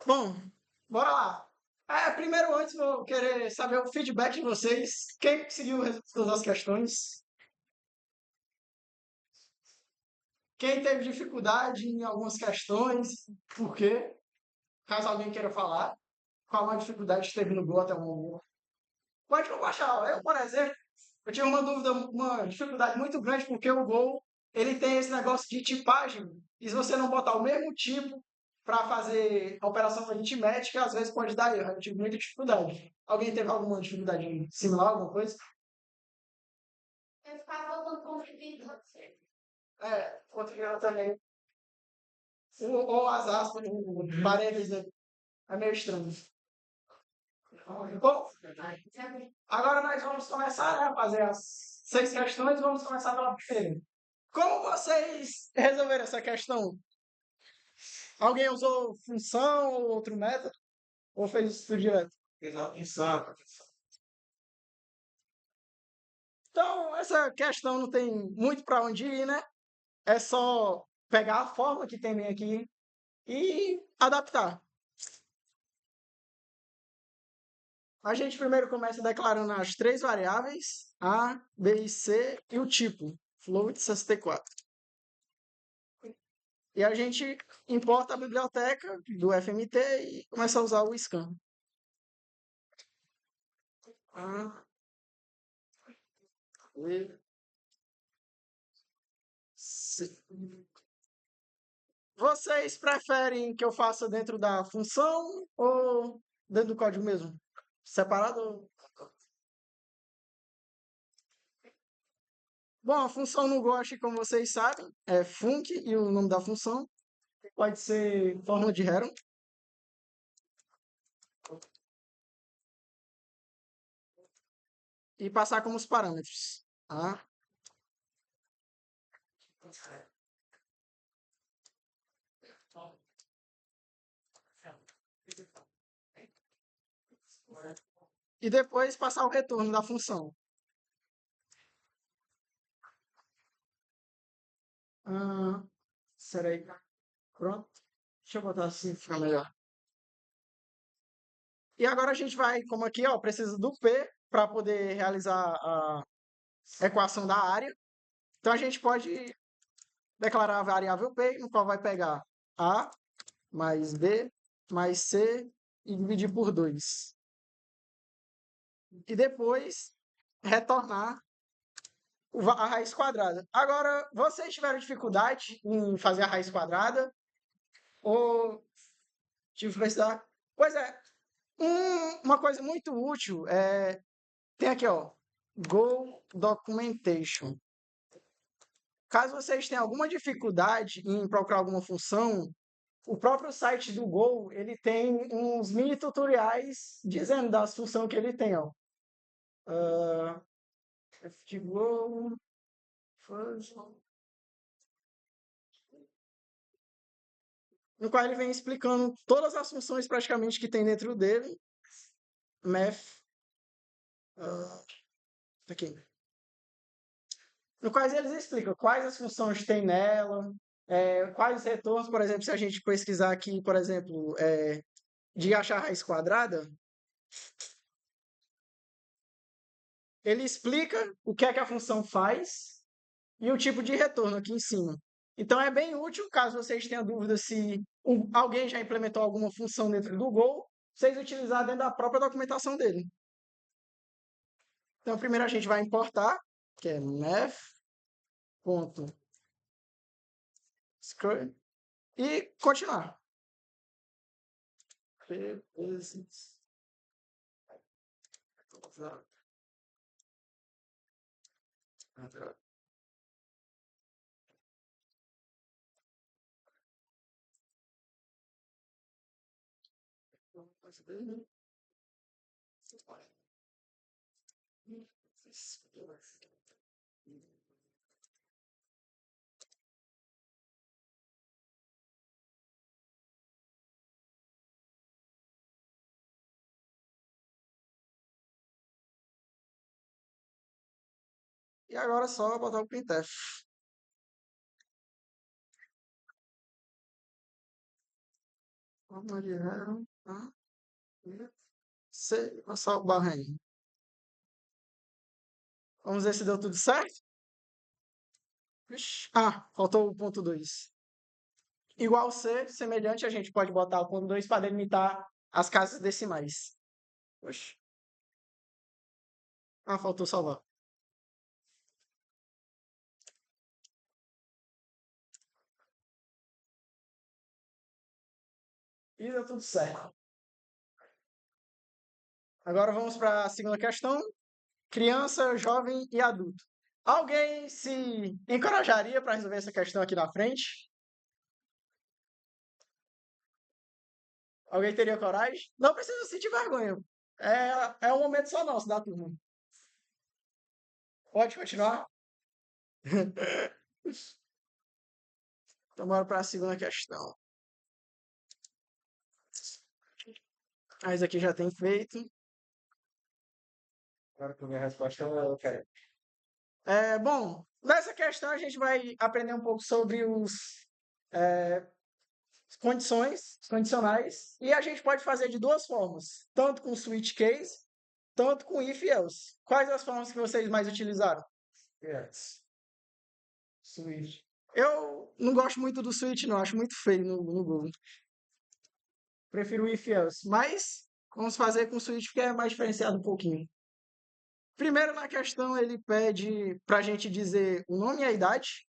Bom, bora lá. Primeiro, antes, vou querer saber o feedback de vocês. Quem conseguiu todas as questões? Quem teve dificuldade em algumas questões? Por quê? Caso alguém queira falar. Qual a dificuldade que teve no Go até o momento? Pode compartilhar. Eu, por exemplo, eu tive uma dúvida, uma dificuldade muito grande, porque o Go, ele tem esse negócio de tipagem. E se você não botar o mesmo tipo para fazer a operação aritmética, às vezes pode dar erro. Eu tive muita dificuldade. Alguém teve alguma dificuldade similar, alguma coisa? Eu ficava falando com o Vitor. Outro também. Ou as aspas, o parênteses, né? É meio estranho. Bom, agora nós vamos começar, né, a fazer as 6 questões. Vamos começar pela primeira. Como vocês resolveram essa questão? Alguém usou função ou outro método? Ou fez isso tudo direto? Exato. Então, essa questão não tem muito para onde ir, né? É só pegar a forma que tem aqui e adaptar. A gente primeiro começa declarando as 3 variáveis, A, B e C, e o tipo, float ST4. E a gente importa a biblioteca do FMT e começa a usar o scan. A, B, C. Vocês preferem que eu faça dentro da função ou dentro do código mesmo? Separado? Bom, a função no Go, como vocês sabem, é func e o nome da função pode ser fórmula de Heron. E passar como os parâmetros. Tá? E depois passar o retorno da função. Será aí? Pronto. Deixa eu botar assim, ficar melhor. E agora a gente vai, como aqui, ó, precisa do P para poder realizar a equação da área. Então a gente pode declarar a variável P, no qual vai pegar A mais B mais C e dividir por 2. E depois retornar a raiz quadrada. Agora, vocês tiveram dificuldade em fazer a raiz quadrada? Ou dificuldade? Pois é, uma coisa muito útil tem aqui, ó, Go Documentation. Caso vocês tenham alguma dificuldade em procurar alguma função, o próprio site do Go, ele tem uns mini tutoriais dizendo das funções que ele tem, ó. FTGO, no qual ele vem explicando todas as funções praticamente que tem dentro dele. Math, aqui. No qual eles explicam quais as funções tem nela, quais os retornos, por exemplo, se a gente pesquisar aqui, por exemplo, de achar raiz quadrada, ele explica o que é que a função faz e o tipo de retorno aqui em cima. Então é bem útil, caso vocês tenham dúvida se alguém já implementou alguma função dentro do Go, vocês utilizar dentro da própria documentação dele. Então primeiro a gente vai importar, que é math.scroll, e continuar. E agora é só botar o printf. Maria, A, C, passar o barra aí. Vamos ver se deu tudo certo. Ixi, faltou o ponto 2. Igual C, semelhante, a gente pode botar o ponto 2 para delimitar as casas decimais. Oxe. Faltou salvar. E deu tudo certo. Agora vamos para a segunda questão. Criança, jovem e adulto. Alguém se encorajaria para resolver essa questão aqui na frente? Alguém teria coragem? Não precisa sentir vergonha. É um momento só nosso da turma. Pode continuar? Então, bora para a segunda questão. Isso aqui já tem feito. Agora que a minha resposta eu quero. Bom, nessa questão a gente vai aprender um pouco sobre os condicionais, e a gente pode fazer de duas formas, tanto com switch case, tanto com if else. Quais as formas que vocês mais utilizaram? Yes. Switch. Eu não gosto muito do switch, não, acho muito feio no Google. Prefiro o if else, mas vamos fazer com switch porque é mais diferenciado um pouquinho. Primeiro, na questão, ele pede para a gente dizer o nome e a idade,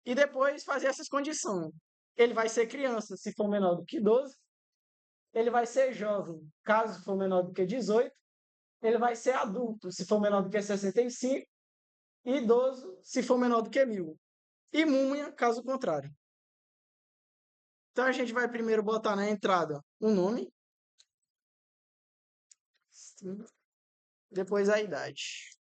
e depois fazer essas condições. Ele vai ser criança se for menor do que 12, ele vai ser jovem caso for menor do que 18, ele vai ser adulto se for menor do que 65, e idoso se for menor do que 1000. E múmia, caso contrário. Então a gente vai primeiro botar na entrada o nome, depois a idade.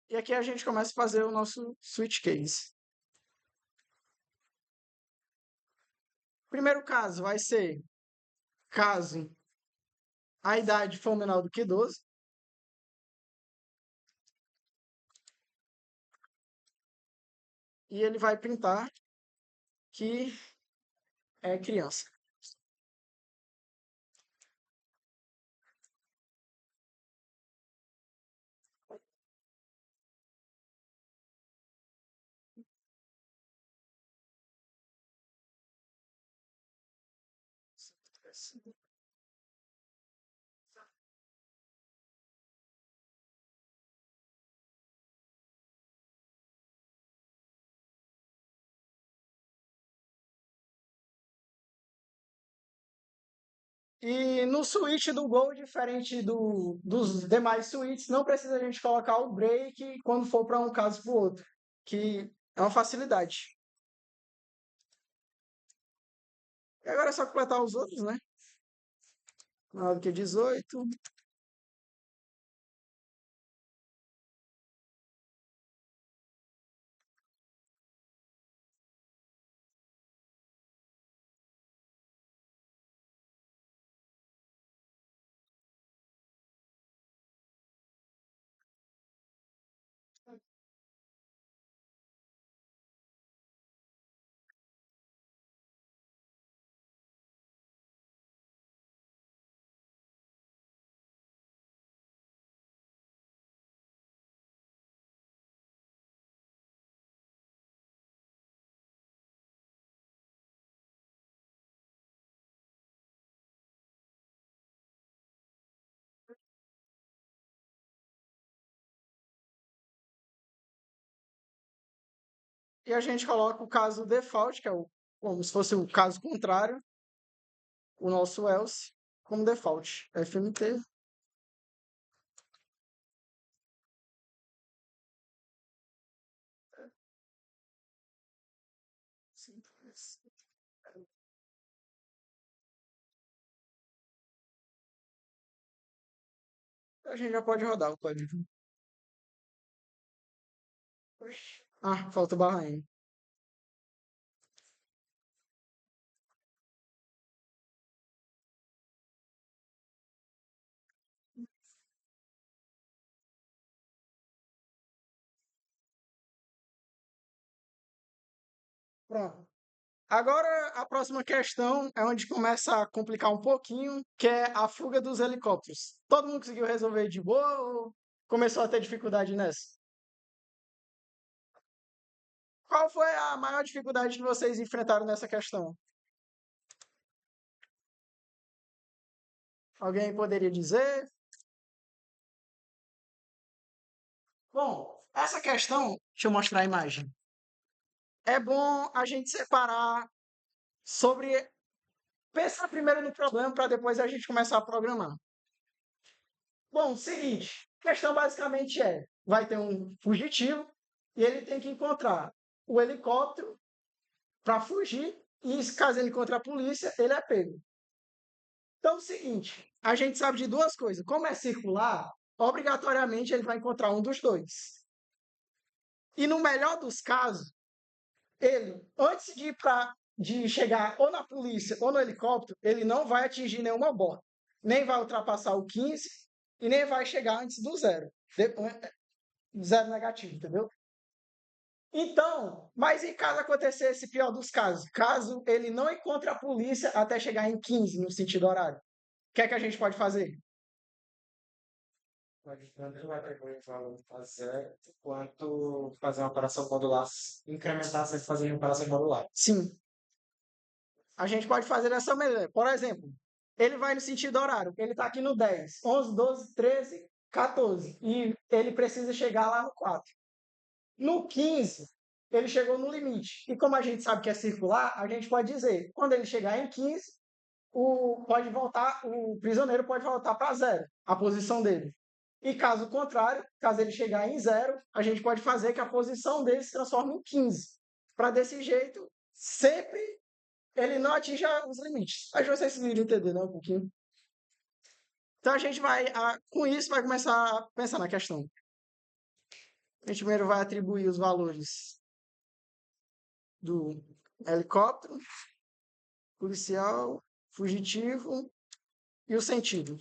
E aqui a gente começa a fazer o nosso switch case. Primeiro caso vai ser caso a idade for menor do que 12. E ele vai printar que é criança. E no switch do Gol, diferente dos demais switches, não precisa a gente colocar o break quando for para um caso para o outro, que é uma facilidade. E agora é só completar os outros, né? Maior do que 18. E a gente coloca o caso default, que é como se fosse o caso contrário, o nosso else, como default. FMT. Simples. A gente já pode rodar o código. Falta o barra N. Pronto. Agora, a próxima questão é onde começa a complicar um pouquinho, que é a fuga dos helicópteros. Todo mundo conseguiu resolver de boa ou começou a ter dificuldade nessa? Qual foi a maior dificuldade que vocês enfrentaram nessa questão? Alguém poderia dizer? Bom, essa questão, deixa eu mostrar a imagem. É bom a gente separar sobre. Pensar primeiro no problema para depois a gente começar a programar. Bom, seguinte, a questão basicamente é: vai ter um fugitivo e ele tem que encontrar o helicóptero para fugir, e caso ele encontre a polícia, ele é pego. Então, é o seguinte, a gente sabe de duas coisas. Como é circular, obrigatoriamente ele vai encontrar um dos dois. E no melhor dos casos, ele, antes de chegar ou na polícia ou no helicóptero, ele não vai atingir nenhuma borda. Nem vai ultrapassar o 15 e nem vai chegar antes do zero. Zero negativo, entendeu? Então, mas e caso acontecer esse pior dos casos? Caso ele não encontre a polícia até chegar em 15 no sentido horário, o que é que a gente pode fazer? Pode tanto atribuir valor fazer quanto fazer uma operação modular, incrementar sem fazer uma operação modular. Sim, a gente pode fazer dessa maneira. Por exemplo, ele vai no sentido horário, ele está aqui no 10, 11, 12, 13, 14, e ele precisa chegar lá no 4. No 15, ele chegou no limite. E como a gente sabe que é circular, a gente pode dizer, quando ele chegar em 15, o prisioneiro pode voltar para zero, a posição dele. E caso contrário, caso ele chegar em zero, a gente pode fazer que a posição dele se transforme em 15. Para desse jeito, sempre ele não atinja os limites. Acho que vocês conseguiram entender, né, um pouquinho. Então a gente vai, com isso, vai começar a pensar na questão. A gente primeiro vai atribuir os valores do helicóptero, policial, fugitivo e o sentido,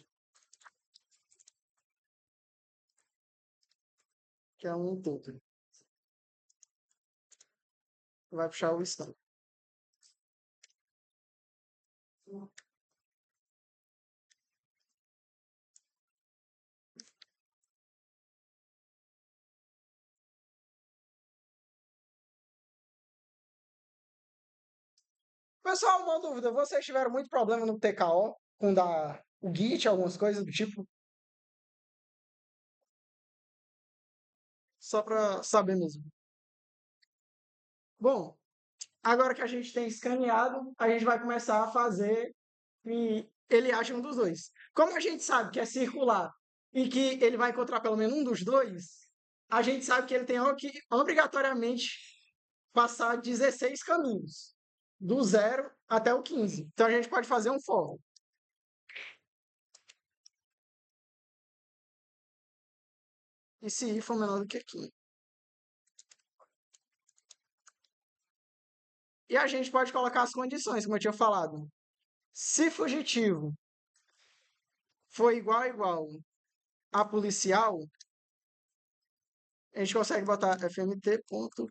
que é um todo. Vai puxar o listão. Pessoal, uma dúvida. Vocês tiveram muito problema no TKO com o Git, algumas coisas do tipo? Só para saber mesmo. Bom, agora que a gente tem escaneado, a gente vai começar a fazer e ele acha um dos dois. Como a gente sabe que é circular e que ele vai encontrar pelo menos um dos dois, a gente sabe que ele tem que obrigatoriamente passar 16 caminhos, do 0 até o 15. Então a gente pode fazer um for. E se i for menor do que 15. E a gente pode colocar as condições, como eu tinha falado. Se fugitivo for igual a policial, a gente consegue botar fmt.println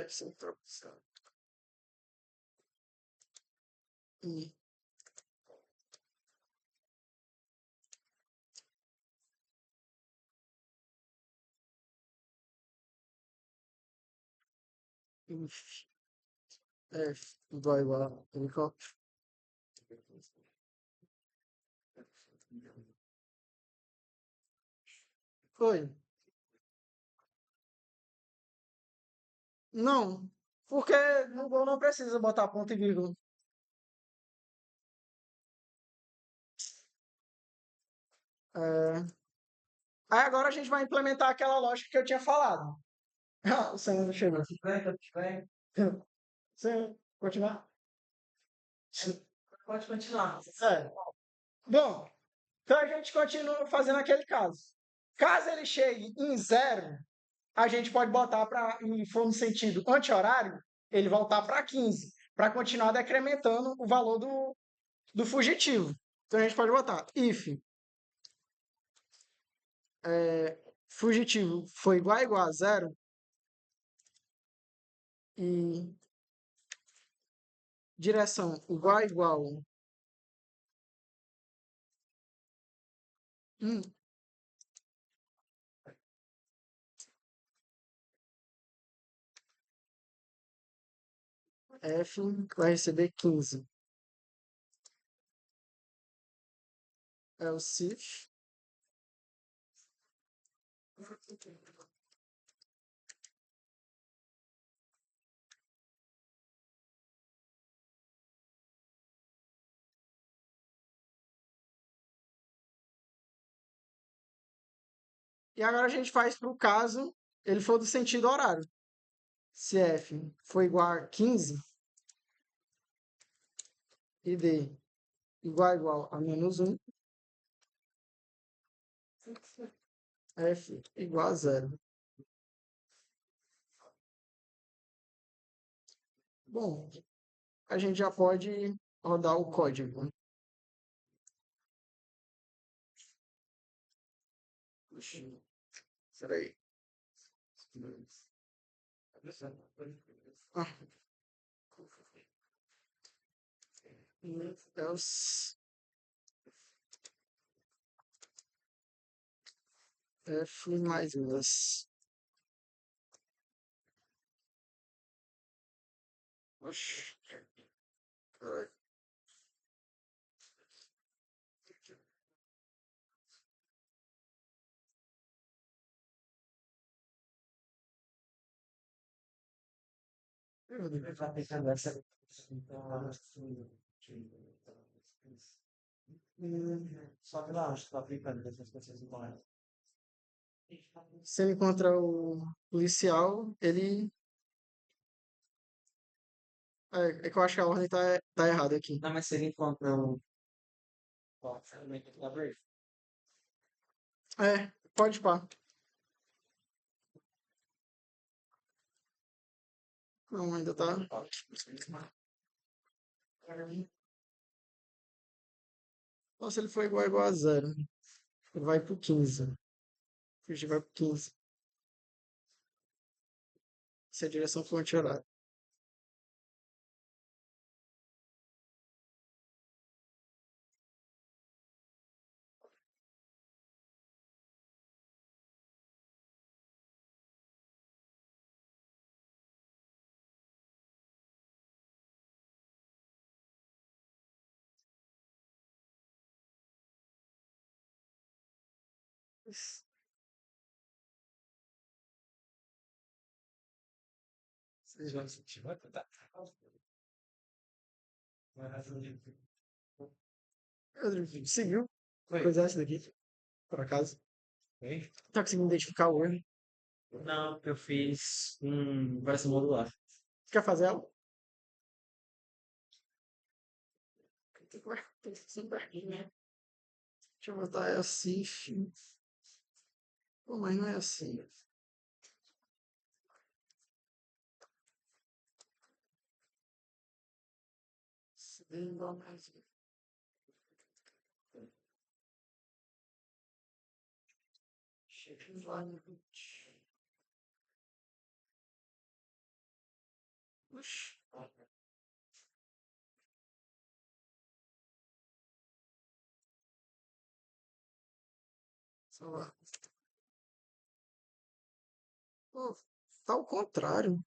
sem tradução. E if f igual a helicóptero. Foi. Não, porque no Go não precisa botar ponto e vírgula. É. Aí agora a gente vai implementar aquela lógica que eu tinha falado. Ah, o Senhor não chegou. Sim, continuar? Pode continuar. É. Bom, então a gente continua fazendo aquele caso. Caso ele chegue em zero, a gente pode botar para, e for no sentido anti-horário, ele voltar para 15, para continuar decrementando o valor do fugitivo. Então a gente pode botar if fugitivo foi igual a zero e direção igual. Hum, F vai receber 15. É o CIF. E agora a gente faz para o caso ele for do sentido horário. Se F for igual a 15 e D igual a -1, F igual a zero. Bom, a gente já pode rodar o código. Peraí. Ah, else F mais. Oxi. Peraí. Só que lá, acho que tá aplicando dessas pessoas não é. Se ele encontra o policial, ele. É que eu acho que a ordem tá errada aqui. Não, mas se ele encontra o ferramenta da Brave. Pode pá. Não, ainda tá. Nossa, ele foi igual a zero. Ele vai pro 15. Fugir vai pro 15. Se a direção for anti-horário. Vocês vão sentir, vai tentar. Seguiu? Foi. Coisa essa daqui, por acaso. Foi? Tá conseguindo identificar o erro. Não, eu fiz versão modular. Quer fazer ela? Deixa eu botar é assim. Pô, mas não é assim. Oxi. Sei lá. Pô, tá ao contrário.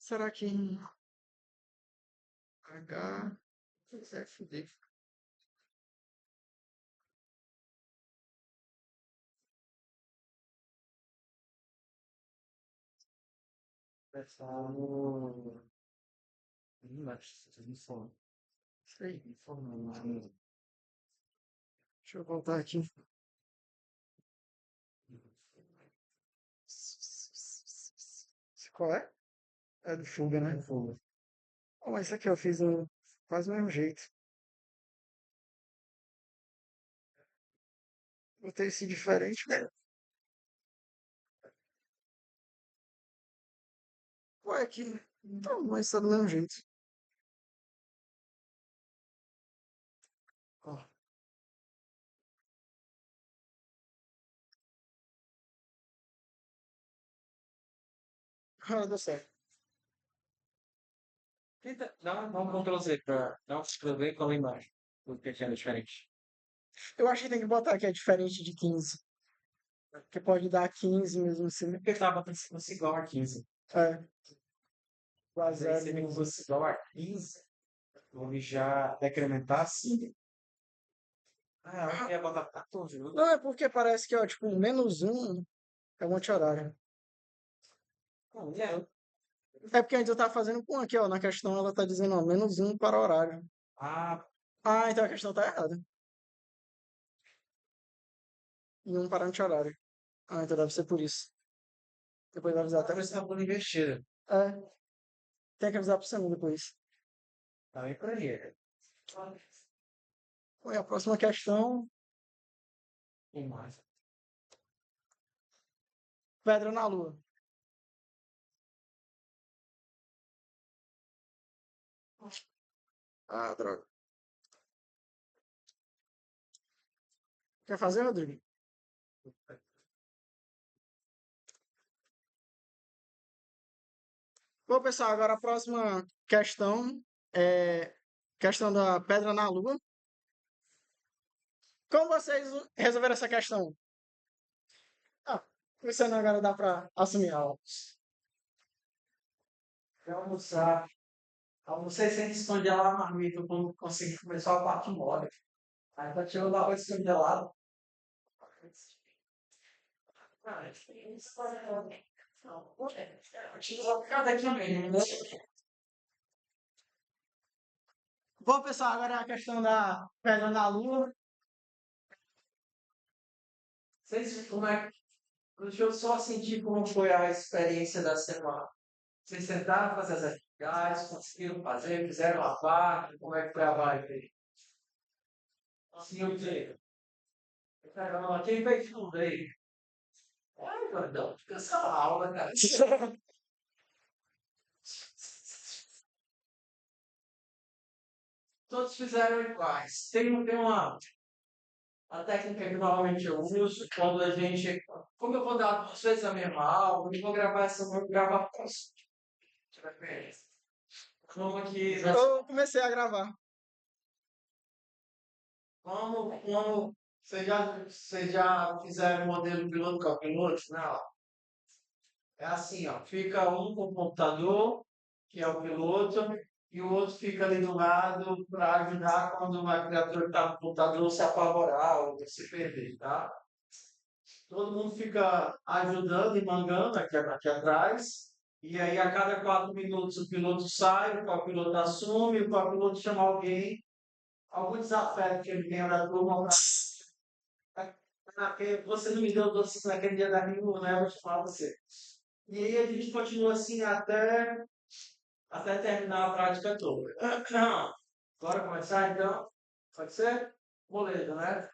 Será que HFD? Pensar no. Mas, me fome. Sei. Me fome. Deixa eu voltar aqui. Qual é? É do Fuga, né? Fome. Oh, mas isso aqui eu fiz quase do mesmo jeito. Botei esse diferente, né? Ué, aqui. Não, mas tá do mesmo jeito. Ó. Ah, deu certo. Dá um Ctrl Z pra dar um Ctrl V com a imagem. Porque é diferente. Eu acho que tem que botar que é diferente de 15. Que pode dar 15 mesmo assim. Porque tava pensando igual a 15. É, Mas aí, se baseado ele no. fosse igual a 15, ele já decrementar assim. Ah, eu ia botar 14, viu? Não, é porque parece que, ó, tipo, -1 é um anti-horário. Não, é. É porque antes eu tava fazendo com aqui, ó, na questão ela tá dizendo, ó, -1 para horário. Ah, Ah, então a questão tá errada. E 1 para anti-horário. Ah, então deve ser por isso. Depois vai avisar até. por isso tá pondo investida. É, tem que avisar pro Samu depois. Tá bem por aí. Oi, a próxima questão, Tem mais. pedra na lua. Ah, droga. Quer fazer, Rodrigo? Bom, pessoal, agora a próxima questão é questão da pedra na lua. Como vocês resolveram essa questão? Ah, começando agora dá pra assumir a aula. Pra almoçar. Almocei sem descongelar a marmita quando consegui começar a parte mole. Aí tá tirando arroz descongelado. Ah, isso não, eu tinha ficado aqui mesmo, né? Bom, pessoal, agora a questão da pedra na lua. Vocês, como é que. Deixa eu só sentir como foi a experiência da semana. Vocês tentaram fazer as atividades, conseguiram fazer, fizeram a parte, como é que foi a vibe aí? Sim, o quê? Caramba, quem fez tudo aí? Ai, não, fica essa aula, cara. Todos fizeram iguais. Tem a técnica que normalmente eu uso quando a gente. Como eu vou dar 2 vezes a mesma aula, eu vou gravar essa, eu vou gravar com como que. Eu comecei a gravar. Como vocês já fizeram o modelo piloto com piloto? Não. É assim, ó. Fica um com o computador, que é o piloto, e o outro fica ali do lado para ajudar quando uma criatura que está no computador se apavorar ou se perder, tá? Todo mundo fica ajudando e mangando aqui atrás. E aí, a cada 4 minutos, o piloto sai, o copiloto assume, o copiloto chama algum desafeto que ele tenha da turma você não me deu doce naquele dia da reunião, né? Eu vou chamar você. E aí a gente continua assim até terminar a prática toda. Bora começar então? Pode ser? Beleza, né?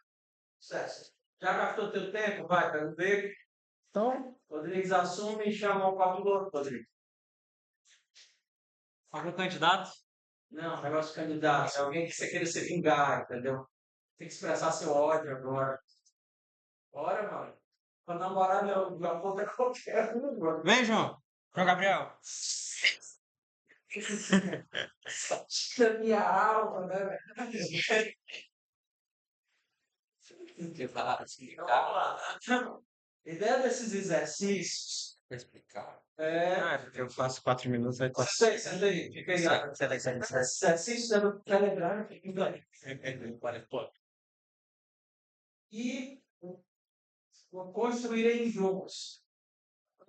Certo. Já gastou teu tempo? Vai, quero ver. Então, Rodrigues assume e chama o copiloto, Rodrigo. Algum candidato? Não, negócio de candidato. É alguém que você queira se vingar, entendeu? Tem que expressar seu ódio agora. Bora, mano. Pra namorar, meu ponto é qualquer um, mano. Vem, João. João Gabriel. Da minha alma, né, velho? Vamos lá. A ideia desses exercícios. Vou explicar. Eu faço 4 minutos, aí quatro. Senta aí, fica aí. Exercícios é no Telegram, fica em inglês. E construírem juntos.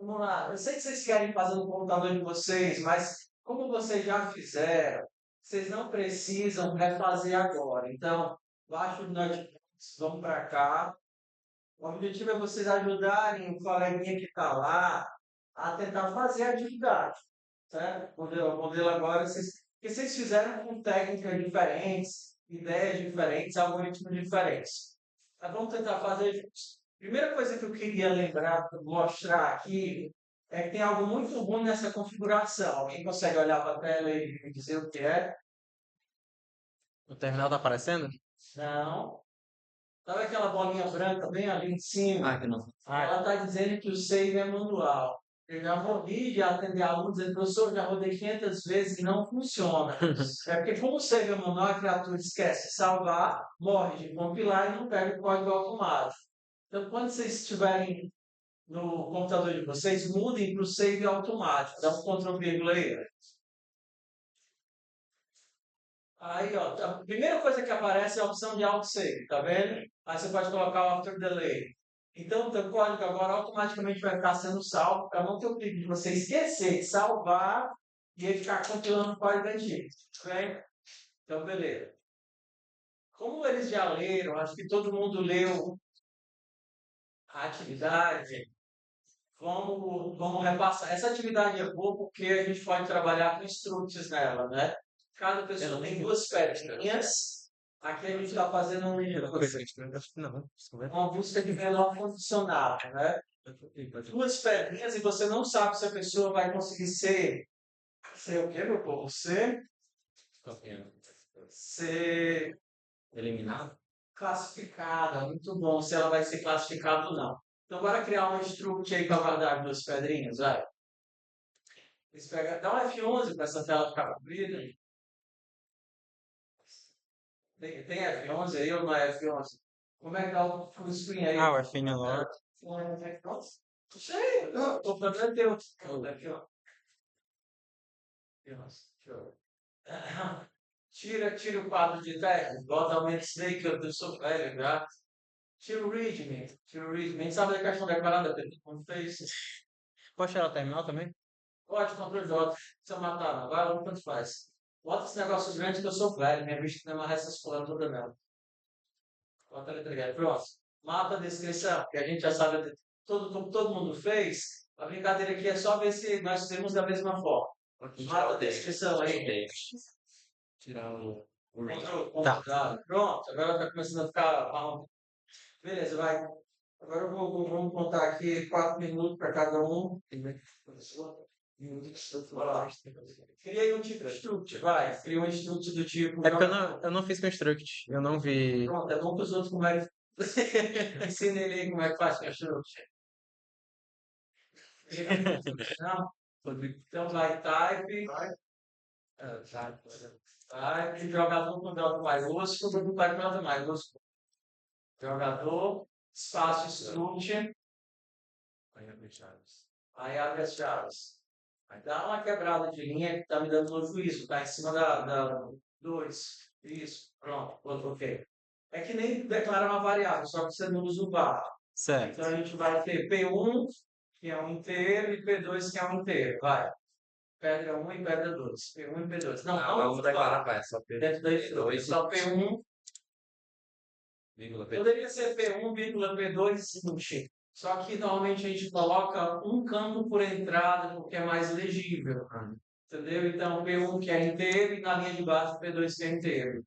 Vamos lá. Eu sei que vocês querem fazer no computador de vocês, mas como vocês já fizeram, vocês não precisam refazer agora. Então, baixa o notebooks, vamos para cá. O objetivo é vocês ajudarem o coleguinha que está lá a tentar fazer a atividade. Certo? O modelo agora, porque vocês fizeram com técnicas diferentes, ideias diferentes, algoritmos diferentes. Mas vamos tentar fazer juntos. Primeira coisa que eu queria lembrar, mostrar aqui, é que tem algo muito ruim nessa configuração. Alguém consegue olhar para a tela e me dizer o que é? O terminal tá aparecendo? Não. Sabe aquela bolinha branca bem ali em cima? Ah, que não. Ela está dizendo que o save é manual. Eu já morri de atender alunos dizendo, professor, já rodei 500 vezes e não funciona. É porque como o save é manual, a criatura esquece de salvar, morre de compilar e não pega o código automático. Então, quando vocês estiverem no computador de vocês, mudem para o save automático. Dá um Ctrl vírgula aí. Aí, ó, a primeira coisa que aparece é a opção de autosave, tá vendo? Aí você pode colocar o after delay. Então, o teu código agora automaticamente vai ficar sendo salvo para não ter o perigo de você esquecer de salvar e ele ficar compilando o código antigo. Tá bem? Então, beleza. Como eles já leram, acho que todo mundo leu a atividade, vamos repassar. Essa atividade é boa porque a gente pode trabalhar com structs nela, né? Cada pessoa tem duas pedrinhas. Aqui a gente está fazendo uma busca de menor condicional, né? Duas pedrinhas e você não sabe se a pessoa vai conseguir ser o quê, meu povo? Ser Eliminado? classificada. Muito bom, se ela vai ser classificada ou não. Então, bora criar um struct aí para guardar duas pedrinhas, vai. Dá um F11 para essa tela ficar cobrida. Tem F11 aí ou não é F11? Como é que tá o full screen aí? Ah, o FN logo. Não sei, eu tô fazendo teu. Aqui, ó. Tira o quadro de tela, bota o Mensley, que eu sou velho já. Tira o readme. A gente sabe da questão declarada, porque todo mundo fez. Pode tirar o terminal também? Pode, Ctrl J. Se eu matar, não. Vai lá, tanto faz. Bota esse negócio grande que eu sou velho, minha vista não é mais essas coisas todas não. Bota a letra grande. Pronto. Mapa a descrição, que a gente já sabe, todo mundo fez. A brincadeira aqui é só ver se nós fizemos da mesma forma. Mapa a descrição aí. Tirar o Tá. Pronto, agora está começando a ficar marrom. Beleza, vai. Agora vamos contar aqui 4 minutos para cada um. Criei um tipo de struct, vai. Criei um struct do tipo. É porque eu não fiz construct. Eu não vi. Pronto, é bom que os outros como é que. Ensina ele aí como é que faz construct. Não? Então vai type. Type, jogador com delta maiúsculo, não vai com delta maiúsculo. Jogador, espaço struct. Aí abre as chaves. Aí dá uma quebrada de linha que está me dando no juízo. Está em cima da 2. Isso. Pronto. Ok. É que nem declara uma variável, só que você não usa o barra. Certo. Então a gente vai ter P1, que é um inteiro, e P2, que é um inteiro. Vai. Pedra 1 e pedra 2. P1 e P2. Não, Vamos declarar para essa. Dentro da P2. Só P1. Poderia ser P1, P2 seguinte. Só que normalmente a gente coloca um campo por entrada, porque é mais legível. Entendeu? Então, P1 que é inteiro e na linha de baixo P2 que é inteiro.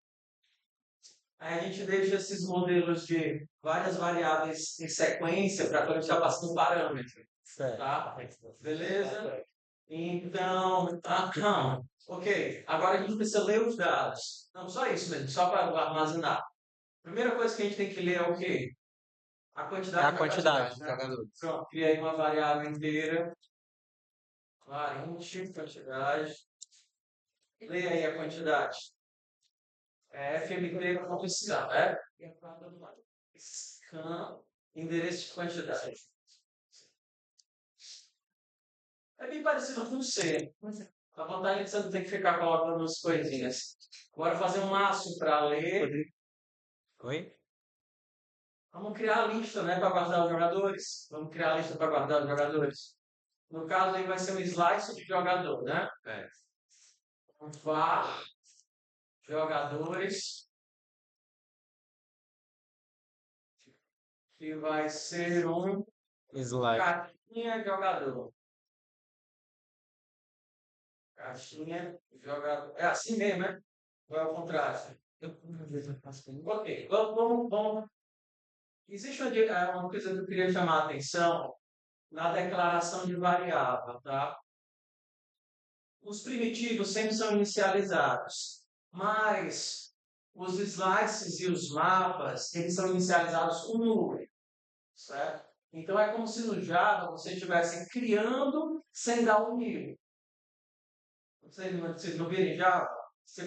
Aí a gente deixa esses modelos de várias variáveis em sequência para quando a gente está passando parâmetro. Certo. Tá? Beleza? Então, ok. Agora a gente precisa ler os dados. Não, só isso mesmo, só para armazenar. Primeira coisa que a gente tem que ler é o quê? A quantidade. É a quantidade de né? jogadores. Pronto, criei uma variável inteira. 40, quantidade. Leia aí a quantidade. É fmt.scan, né? Scan, endereço de quantidade. É bem parecido com C. A vantagem é que você não tem que ficar colocando as coisinhas. Agora fazer um laço para ler. Oi? Vamos criar a lista, né, para guardar os jogadores. Vamos criar a lista para guardar os jogadores. No caso aí vai ser um slice de jogador, né? É. Var jogadores que vai ser um Slide. caixinha jogador. Caixinha jogador. É assim mesmo, né? Ou é o contrário? Ok, vamos. Existe uma coisa que eu queria chamar a atenção na declaração de variável, tá? Os primitivos sempre são inicializados, mas os slices e os mapas, eles são inicializados com número, certo? Então é como se no Java você estivesse criando sem dar um new. Vocês não viram em Java?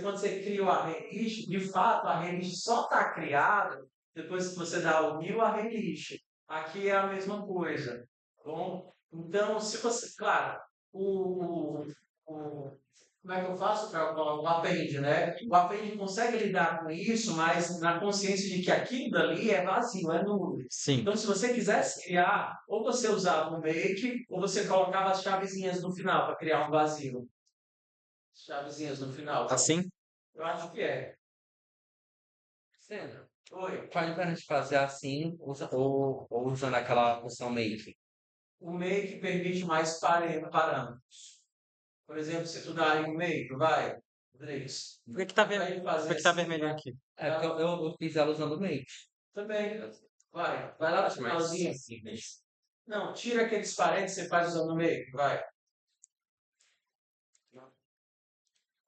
Quando você cria o array list, de fato, a array list só está criada depois que você dá o new array list. Aqui é a mesma coisa. Bom, então, se você, claro, como é que eu faço para o append, né? O append consegue lidar com isso, mas na consciência de que aquilo dali é vazio, é nulo. Sim. Então, se você quisesse criar, ou você usava um make, ou você colocava as chavezinhas no final para criar um vazio. Chavezinhas no final. Assim? Eu acho que é. Sandra, oi. Qual a diferença de fazer assim ou usando aquela função make? O make permite mais parâmetros. Por exemplo, se tu dá aí um make, vai, Rodrigues. Por que que tá, Vai fazer por que que tá assim, vermelhinho aqui? É porque eu fiz ela usando make. também. Vai lá no Acho mais finalzinho. simples. Não, tira aqueles parênteses que você faz usando o make, vai.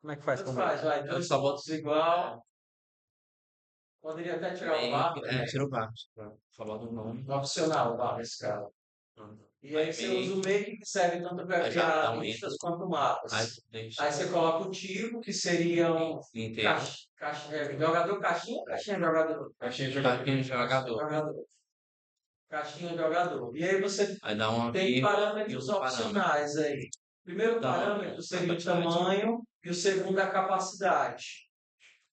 Como é que faz Tanto com faz, vai. Eu Dois só boto pontos igual. Poderia até tirar o bar, make, tira o bar. Só boto o nome. opcional, o bar, nesse caso. E aí você usa o make que serve tanto para Aí já dá criar um listas enter. quanto mapas. Aí deixa Aí você coloca o tipo, que seria um inteiro. jogador caixinha ou caixinha jogador? Caixinha de jogador. Jogador. Caixinha jogador. E aí você Aí dá um tem aqui e parâmetros outro parâmetro. opcionais aí. O primeiro Então, parâmetro seria o tamanho e o segundo a capacidade.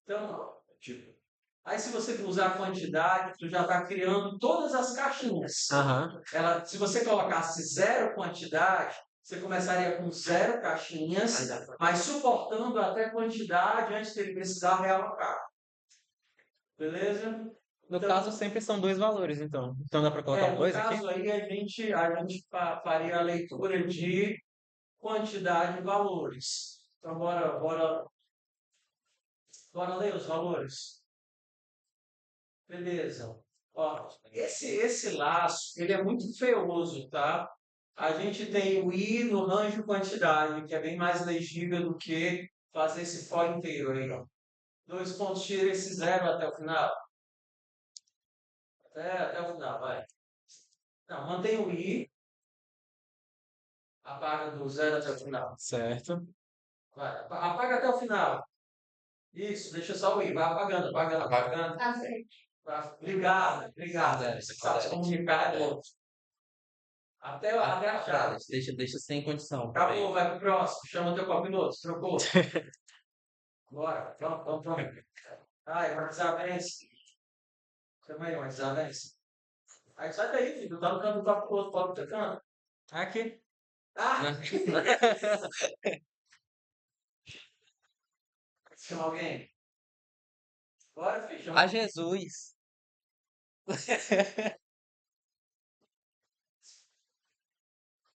Então, Tipo. aí se você usar a quantidade, tu já está criando todas as caixinhas. Aham. Se você colocasse zero quantidade, você começaria com zero caixinhas, mas suportando até quantidade antes de ele precisar realocar. Beleza? No Então, caso, sempre são dois valores, então. Então dá para colocar no dois aqui? caso aí, a gente faria a leitura de quantidade de valores. Então, bora ler os valores. Beleza. Ó, esse laço, ele é muito feioso, tá? A gente tem o i no range quantidade, que é bem mais legível do que fazer esse for inteiro aí, ó. Dois pontos, tira esse zero até o final. Até o final, vai. Não, mantém o i, apaga do zero até o final. Certo. Vai, apaga até o final. Isso, deixa só o i, vai apagando. Tá certo. Obrigado. Você sabe se comunicar, é bom. Até a chave. Deixa sem condição. Acabou, vai pro próximo. Chama teu copiloto, trocou. Bora, vamos. Ai, uma desavença. Chama aí, uma desavença. Aí sai daí, filho. Tá no canto do copiloto, pode no teu canto. Aqui. Ah! Chama alguém. Bora, filho. Chama A Jesus.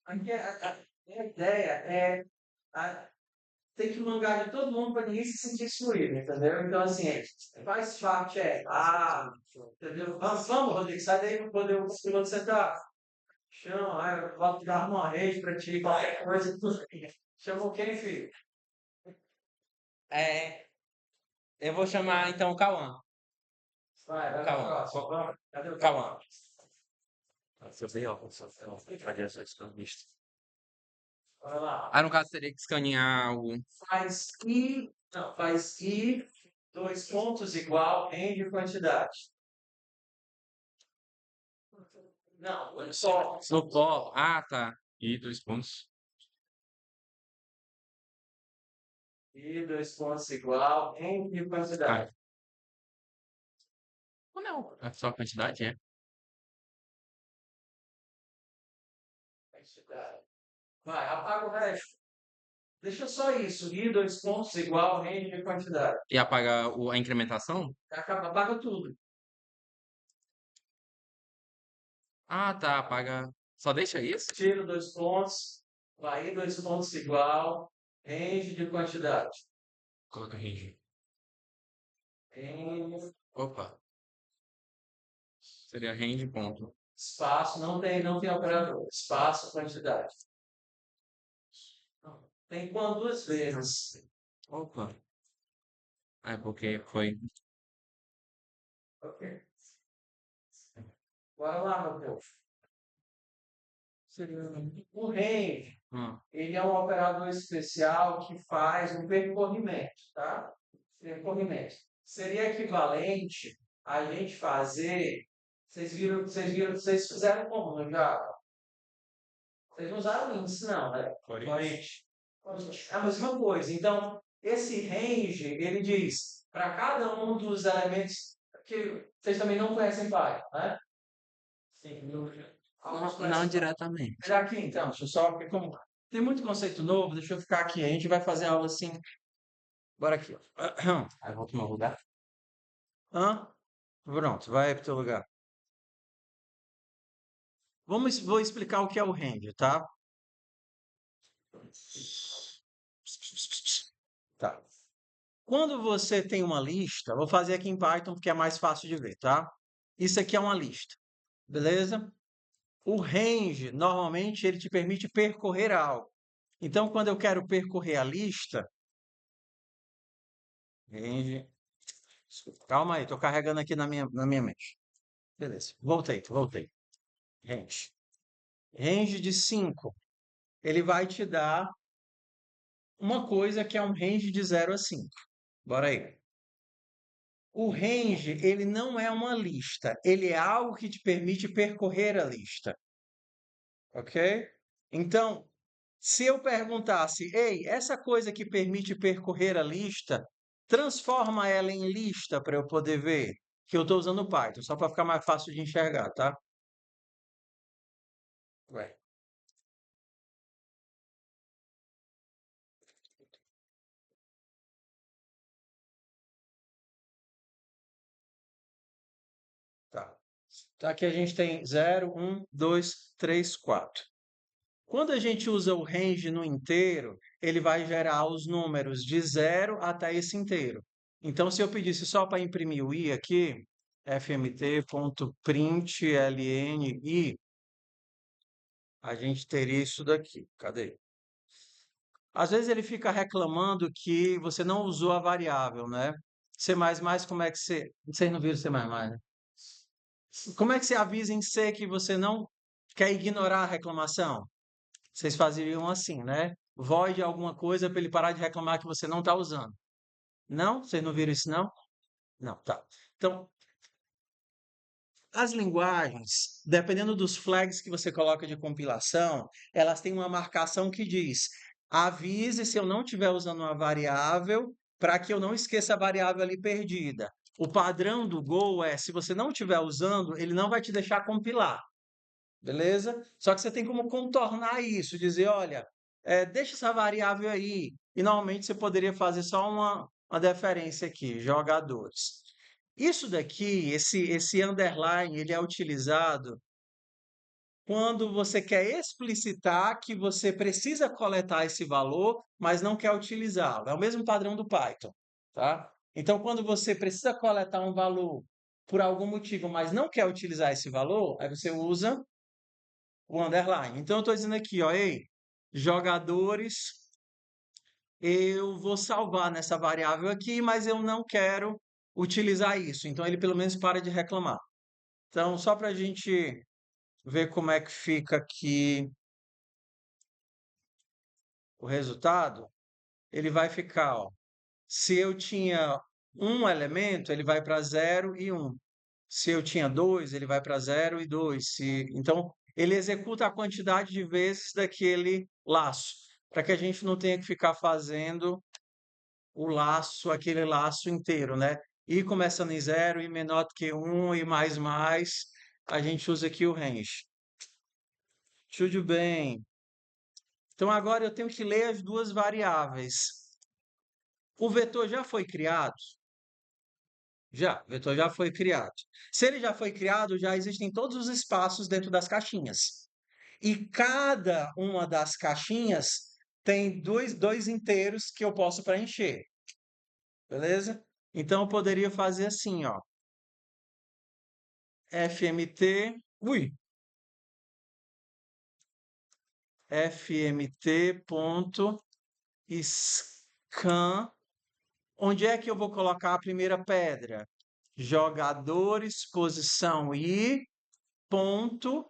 Aqui a ideia é tem que mangar de todo mundo para ninguém se sentir excluído, entendeu? Então, assim, faz parte, entendeu? Vamos, Rodrigo, sai daí para poder o piloto sentar. Chama, eu vou dar uma rede para ti, qualquer coisa. Chamou quem, filho? Eu vou chamar então o Cauã. Vai pro Calma. próximo. Vamos. Cadê o Cauã. Se eu ver, ó, fazer essa escanista. Bora lá. Ah, no caso seria que escanear o. Faz i, dois pontos igual em de quantidade. Não, só. No pó. Ah, tá. E dois pontos. E dois pontos igual em de quantidade. Ou não? É só a quantidade, é? Quantidade. Vai, apaga o resto. Deixa só isso. I, dois pontos, igual, range de quantidade. E apagar a incrementação? Apaga tudo. Ah, tá, apaga. Só deixa isso? Tira dois pontos. Vai, I, dois pontos, igual, range de quantidade. Coloca range. Range, Opa. Seria range ponto. espaço, não tem operador. Espaço, quantidade. Tem quando duas vezes. Opa. É porque foi. Ok. Bora lá, meu povo. Seria. O range, Ah, ele é um operador especial que faz um percorrimento, tá? Percorrimento. Seria equivalente a gente fazer. Vocês fizeram como no Java? Vocês não usaram índice, não, né? Corrente. É a mesma coisa. Então, esse range, ele diz para cada um dos elementos que vocês também não conhecem Python, né? Sim, alguns Não conhecem. diretamente. Já aqui, então, deixa eu só, porque como tem muito conceito novo, deixa eu ficar aqui. A gente vai fazer aula assim. Bora aqui, ó. Aí volta no meu lugar. Hã? Pronto, vai para o teu lugar. Vou explicar o que é o range, tá? Tá. Quando você tem uma lista, vou fazer aqui em Python porque é mais fácil de ver, tá? Isso aqui é uma lista, beleza? O range, normalmente, ele te permite percorrer algo. Então, quando eu quero percorrer a lista, range. Calma aí, estou carregando aqui na minha mente. Beleza, voltei. Range. Range de 5. Ele vai te dar uma coisa que é um range de 0 a 5. Bora aí. O range, ele não é uma lista, ele é algo que te permite percorrer a lista. Ok? Então, se eu perguntasse, ei, essa coisa que permite percorrer a lista, transforma ela em lista para eu poder ver, que eu estou usando o Python, só para ficar mais fácil de enxergar, tá? Ué. Tá. Então, aqui a gente tem 0, 1, 2, 3, 4. Quando a gente usa o range no inteiro, ele vai gerar os números de 0 até esse inteiro. Então, se eu pedisse só para imprimir o i aqui, fmt.println a gente teria isso daqui. Cadê? Às vezes ele fica reclamando que você não usou a variável, né? C++, como é que você... Vocês não viram C++, né? Como é que você avisa em C que você não quer ignorar a reclamação? Vocês faziam assim, né? Void alguma coisa para ele parar de reclamar que você não está usando. Não? Vocês não viram isso, não? Não, tá. Então, as linguagens, dependendo dos flags que você coloca de compilação, elas têm uma marcação que diz: avise se eu não estiver usando uma variável, para que eu não esqueça a variável ali perdida. O padrão do Go é, se você não estiver usando, ele não vai te deixar compilar. Beleza? Só que você tem como contornar isso, dizer, olha, deixa essa variável aí. E normalmente você poderia fazer só uma deferência aqui, jogadores. Isso daqui, esse underline, ele é utilizado quando você quer explicitar que você precisa coletar esse valor, mas não quer utilizá-lo. É o mesmo padrão do Python, tá? Então, quando você precisa coletar um valor por algum motivo, mas não quer utilizar esse valor, aí você usa o underline. Então, eu estou dizendo aqui, ó, ei, jogadores, eu vou salvar nessa variável aqui, mas eu não quero utilizar isso. Então, ele pelo menos para de reclamar. Então, só para a gente ver como é que fica aqui o resultado, ele vai ficar, ó, se eu tinha um elemento, ele vai para 0 e 1. Se eu tinha 2, ele vai para 0 e 2. Então, ele executa a quantidade de vezes daquele laço, para que a gente não tenha que ficar fazendo o laço, aquele laço inteiro, né? E começando em 0, e menor do que 1, e mais, a gente usa aqui o range. Tudo bem. Então, agora eu tenho que ler as duas variáveis. O vetor já foi criado? Já, o vetor já foi criado. Se ele já foi criado, já existem todos os espaços dentro das caixinhas. E cada uma das caixinhas tem dois inteiros que eu posso preencher. Beleza? Então, eu poderia fazer assim, ó. FMT, fmt.scan. Onde é que eu vou colocar a primeira pedra? Jogadores, posição I, ponto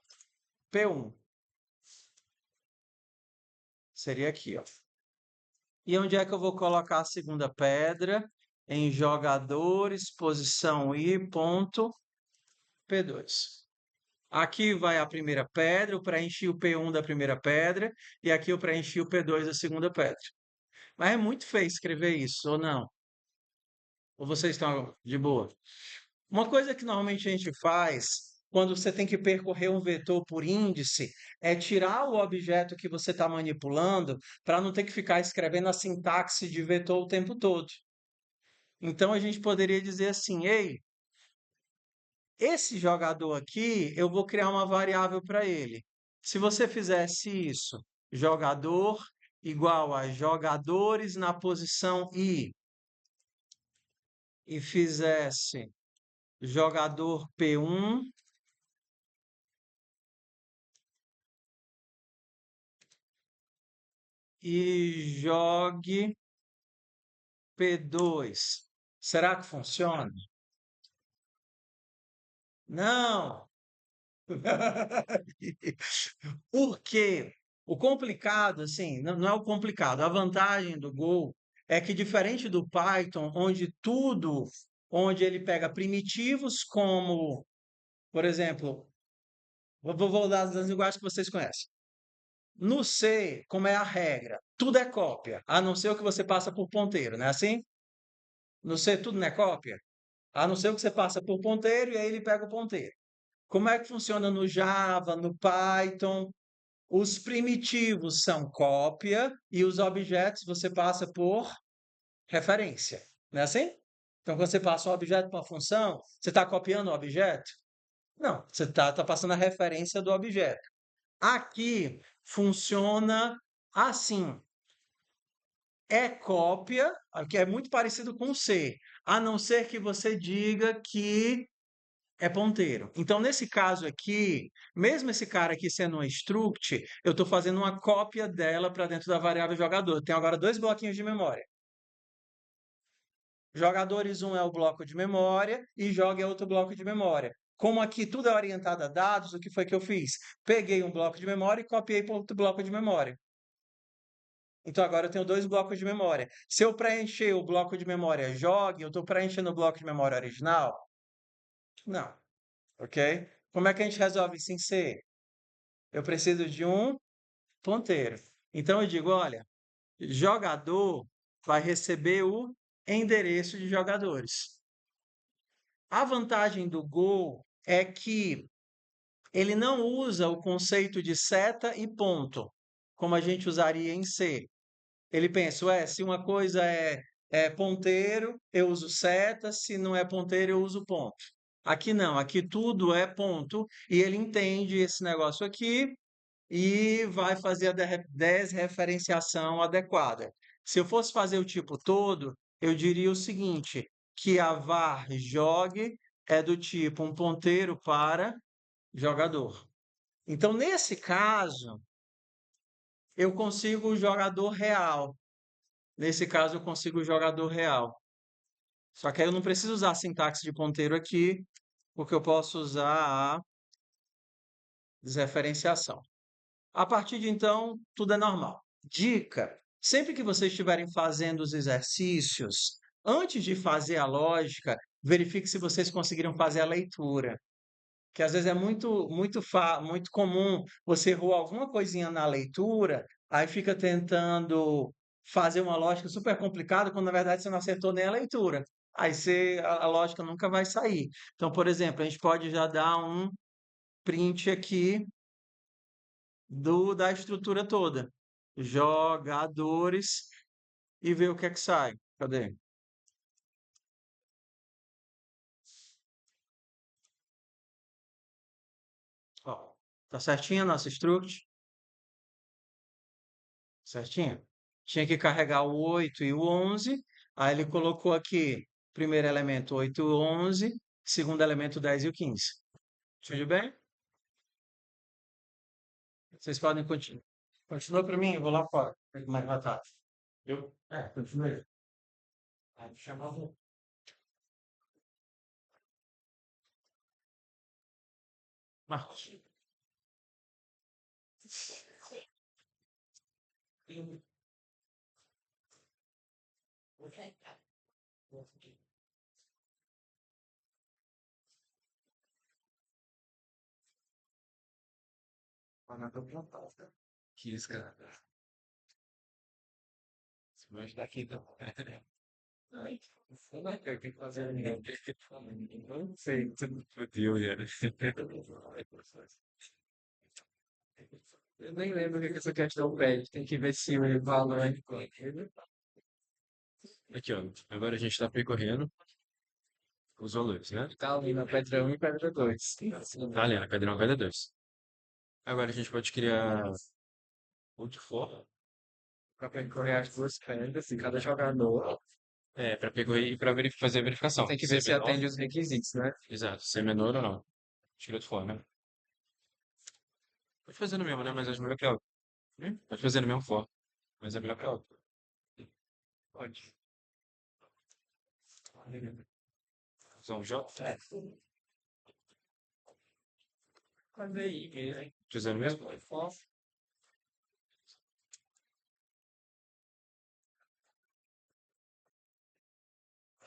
P1. Seria aqui, ó. E onde é que eu vou colocar a segunda pedra? Em jogadores, posição I, ponto P2. Aqui vai a primeira pedra, eu preenchi o P1 da primeira pedra, e aqui eu preenchi o P2 da segunda pedra. Mas é muito feio escrever isso, ou não? Ou vocês estão de boa? Uma coisa que normalmente a gente faz quando você tem que percorrer um vetor por índice é tirar o objeto que você está manipulando para não ter que ficar escrevendo a sintaxe de vetor o tempo todo. Então a gente poderia dizer assim: ei, esse jogador aqui, eu vou criar uma variável para ele. Se você fizesse isso, jogador igual a jogadores na posição I, e fizesse jogador P1 e jogue P2. Será que funciona? Não! Por quê? O complicado, assim, não é o complicado. A vantagem do Go é que, diferente do Python, onde ele pega primitivos como, por exemplo, vou dar as linguagens que vocês conhecem. No C, como é a regra? Tudo é cópia, a não ser o que você passa por ponteiro, não é assim? No C, tudo não é cópia? A não ser o que você passa por ponteiro e aí ele pega o ponteiro. Como é que funciona no Java, no Python? Os primitivos são cópia e os objetos você passa por referência. Não é assim? Então, quando você passa um objeto para uma função, você está copiando o objeto? Não, você está passando a referência do objeto. Aqui funciona assim. É cópia, que é muito parecido com C, a não ser que você diga que é ponteiro. Então, nesse caso aqui, mesmo esse cara aqui sendo um struct, eu estou fazendo uma cópia dela para dentro da variável jogador. Eu tenho agora dois bloquinhos de memória. Jogadores 1 é o bloco de memória e joga é outro bloco de memória. Como aqui tudo é orientado a dados, o que foi que eu fiz? Peguei um bloco de memória e copiei para outro bloco de memória. Então agora eu tenho dois blocos de memória. Se eu preencher o bloco de memória jogue, eu estou preenchendo o bloco de memória original? Não. Ok? Como é que a gente resolve isso em C? Eu preciso de um ponteiro. Então eu digo, olha, jogador vai receber o endereço de jogadores. A vantagem do Go é que ele não usa o conceito de seta e ponto, como a gente usaria em C. Ele pensa, se uma coisa é ponteiro, eu uso seta, se não é ponteiro, eu uso ponto. Aqui não, aqui tudo é ponto, e ele entende esse negócio aqui e vai fazer a desreferenciação adequada. Se eu fosse fazer o tipo todo, eu diria o seguinte, que a var jogue é do tipo um ponteiro para jogador. Então, nesse caso, eu consigo o jogador real. Nesse caso, eu consigo o jogador real. Só que aí eu não preciso usar a sintaxe de ponteiro aqui, porque eu posso usar a desreferenciação. A partir de então, tudo é normal. Dica: sempre que vocês estiverem fazendo os exercícios, antes de fazer a lógica, verifique se vocês conseguiram fazer a leitura. Que às vezes é muito comum você errar alguma coisinha na leitura, aí fica tentando fazer uma lógica super complicada, quando na verdade você não acertou nem a leitura. Aí a lógica nunca vai sair. Então, por exemplo, a gente pode já dar um print aqui da estrutura toda. jogadores e ver o que é que sai. Cadê? Ó, tá certinho a nossa struct? Certinho? Tinha que carregar o 8 e o 11. Aí ele colocou aqui, primeiro elemento 8 e 11, segundo elemento 10 e o 15. Tudo bem? Vocês podem continuar. Continua para mim, eu vou lá fora. Ver como é que vai estar. Eu? Continue. Aí chamava. Marcos. Que isso, cara. Você vai ajudar aqui, então. Eu não quero que fazer ninguém. Não sei, tudo fodeu, já. Eu nem lembro o que essa questão pede. Tem que ver se o valor é aqui, ó. Agora a gente está percorrendo os valores, né? Tá ali na pedra 1 e pedra 2. Tá ali na pedra 1 e pedra 2. Agora a gente pode criar outro for para percorrer as duas pedras e cada jogador. Para percorrer e para fazer a verificação. Tem que ver se atende os requisitos, né? Exato, se é menor ou não. Tira outro for, né? Pode fazer no mesmo, né? Mas acho melhor que a outra. Pode fazer no mesmo for, mas é melhor que a outra. Pode. São J? Fazer aí. Fazer no mesmo?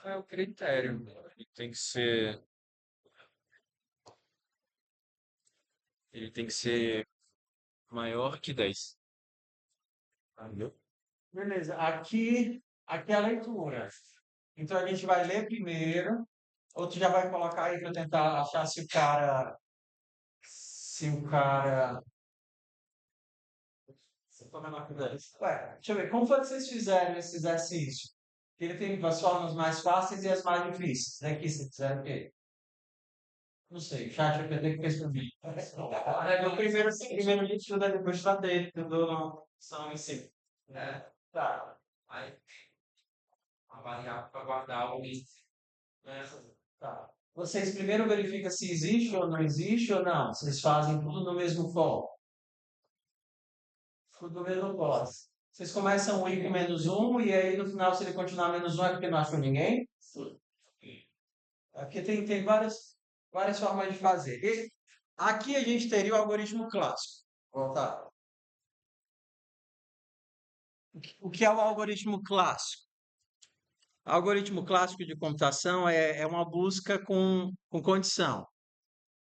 É o critério. Ele tem que ser maior que 10. Entendeu? Beleza, aqui é a leitura. Então a gente vai ler primeiro, ou tu já vai colocar aí para tentar achar se o cara se for menor que 10. Ué, deixa eu ver, como foi que vocês fizeram esse exercício? Ele tem as formas mais fáceis e as mais difíceis. Aqui vocês fizeram o quê? Não sei, o chat GPT que fez pra mim. O primeiro de tudo, depois está dentro do são em si. Tá. Aí, avaliar para guardar o índice. Tá. Vocês primeiro verificam se existe ou não existe ou não. Vocês fazem tudo no mesmo for. Tudo no mesmo for. Vocês começam o i com -1 e aí no final, se ele continuar -1, é porque não achou ninguém? Aqui tem várias formas de fazer. Aqui a gente teria o algoritmo clássico. Voltar. O que é o algoritmo clássico? Algoritmo clássico de computação é uma busca com condição.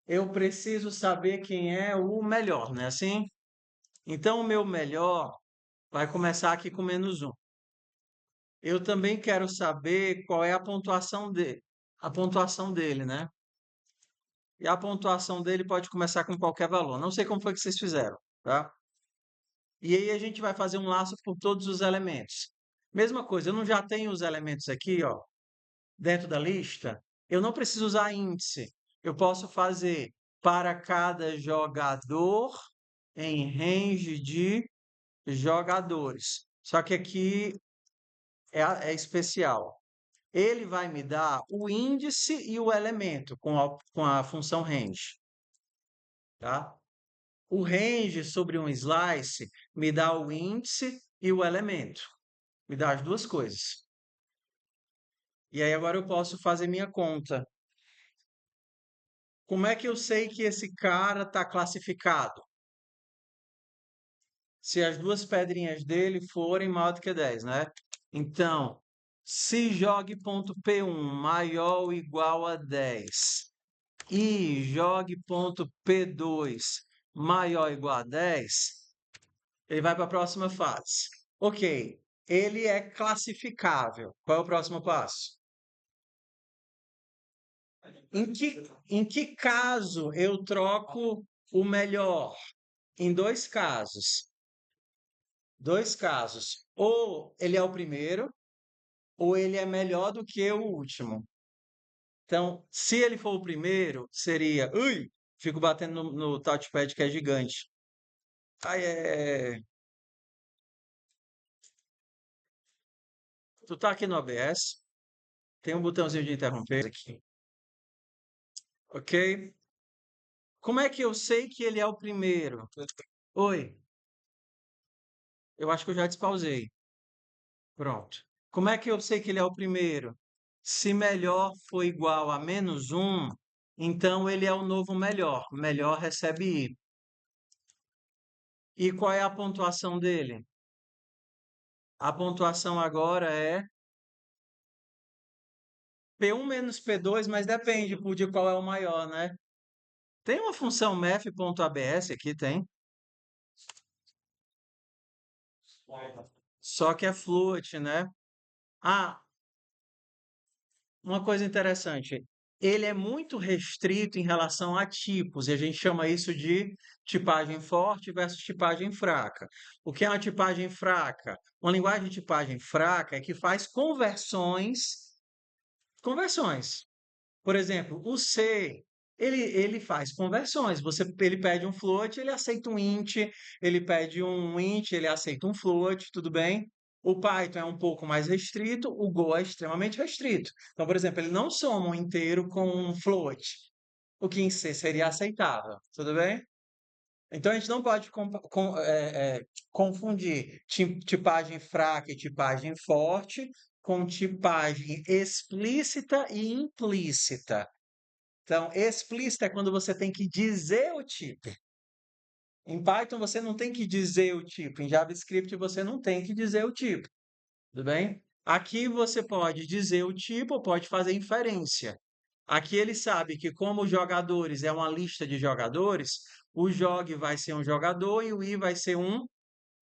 Eu preciso saber quem é o melhor, não é assim? Então, o meu melhor vai começar aqui com -1. Eu também quero saber qual é a pontuação dele, né? E a pontuação dele pode começar com qualquer valor. Não sei como foi que vocês fizeram, tá? E aí a gente vai fazer um laço por todos os elementos. Mesma coisa, eu não já tenho os elementos aqui, ó, dentro da lista. Eu não preciso usar índice. Eu posso fazer para cada jogador em range de jogadores. Só que aqui é especial. Ele vai me dar o índice e o elemento com a função range, tá? O range sobre um slice me dá o índice e o elemento. Me dá as duas coisas. E aí agora eu posso fazer minha conta. Como é que eu sei que esse cara está classificado? Se as duas pedrinhas dele forem maior do que 10, né? Então, se jogue.p1 maior ou igual a 10 e jogue.p2 maior ou igual a 10, ele vai para a próxima fase. Ok, ele é classificável. Qual é o próximo passo? Em que caso eu troco o melhor? Em dois casos. Dois casos. Ou ele é o primeiro, ou ele é melhor do que o último. Então, se ele for o primeiro, seria. Ui! Fico batendo no touchpad que é gigante. Ai, Tu tá aqui no OBS, tem um botãozinho de interromper aqui, ok? Como é que eu sei que ele é o primeiro? Oi, eu acho que eu já despausei. Pronto. Como é que eu sei que ele é o primeiro? Se melhor for igual a -1, então ele é o novo melhor. Melhor recebe I. E qual é a pontuação dele? A pontuação agora é P1 menos P2, mas depende de qual é o maior, né? Tem uma função math.abs aqui, tem. Só que é float, né? Ah, uma coisa interessante. Ele é muito restrito em relação a tipos, e a gente chama isso de tipagem forte versus tipagem fraca. O que é uma tipagem fraca? Uma linguagem de tipagem fraca é que faz conversões. Por exemplo, o C, ele faz conversões. Ele pede um float, ele aceita um int, ele pede um int, ele aceita um float, tudo bem? O Python é um pouco mais restrito, o Go é extremamente restrito. Então, por exemplo, ele não soma um inteiro com um float, o que em C seria aceitável, tudo bem? Então, a gente não pode confundir tipagem fraca e tipagem forte com tipagem explícita e implícita. Então, explícita é quando você tem que dizer o tipo. Em Python você não tem que dizer o tipo, em JavaScript você não tem que dizer o tipo, tudo bem? Aqui você pode dizer o tipo ou pode fazer inferência. Aqui ele sabe que como jogadores é uma lista de jogadores, o jog vai ser um jogador e o i vai ser um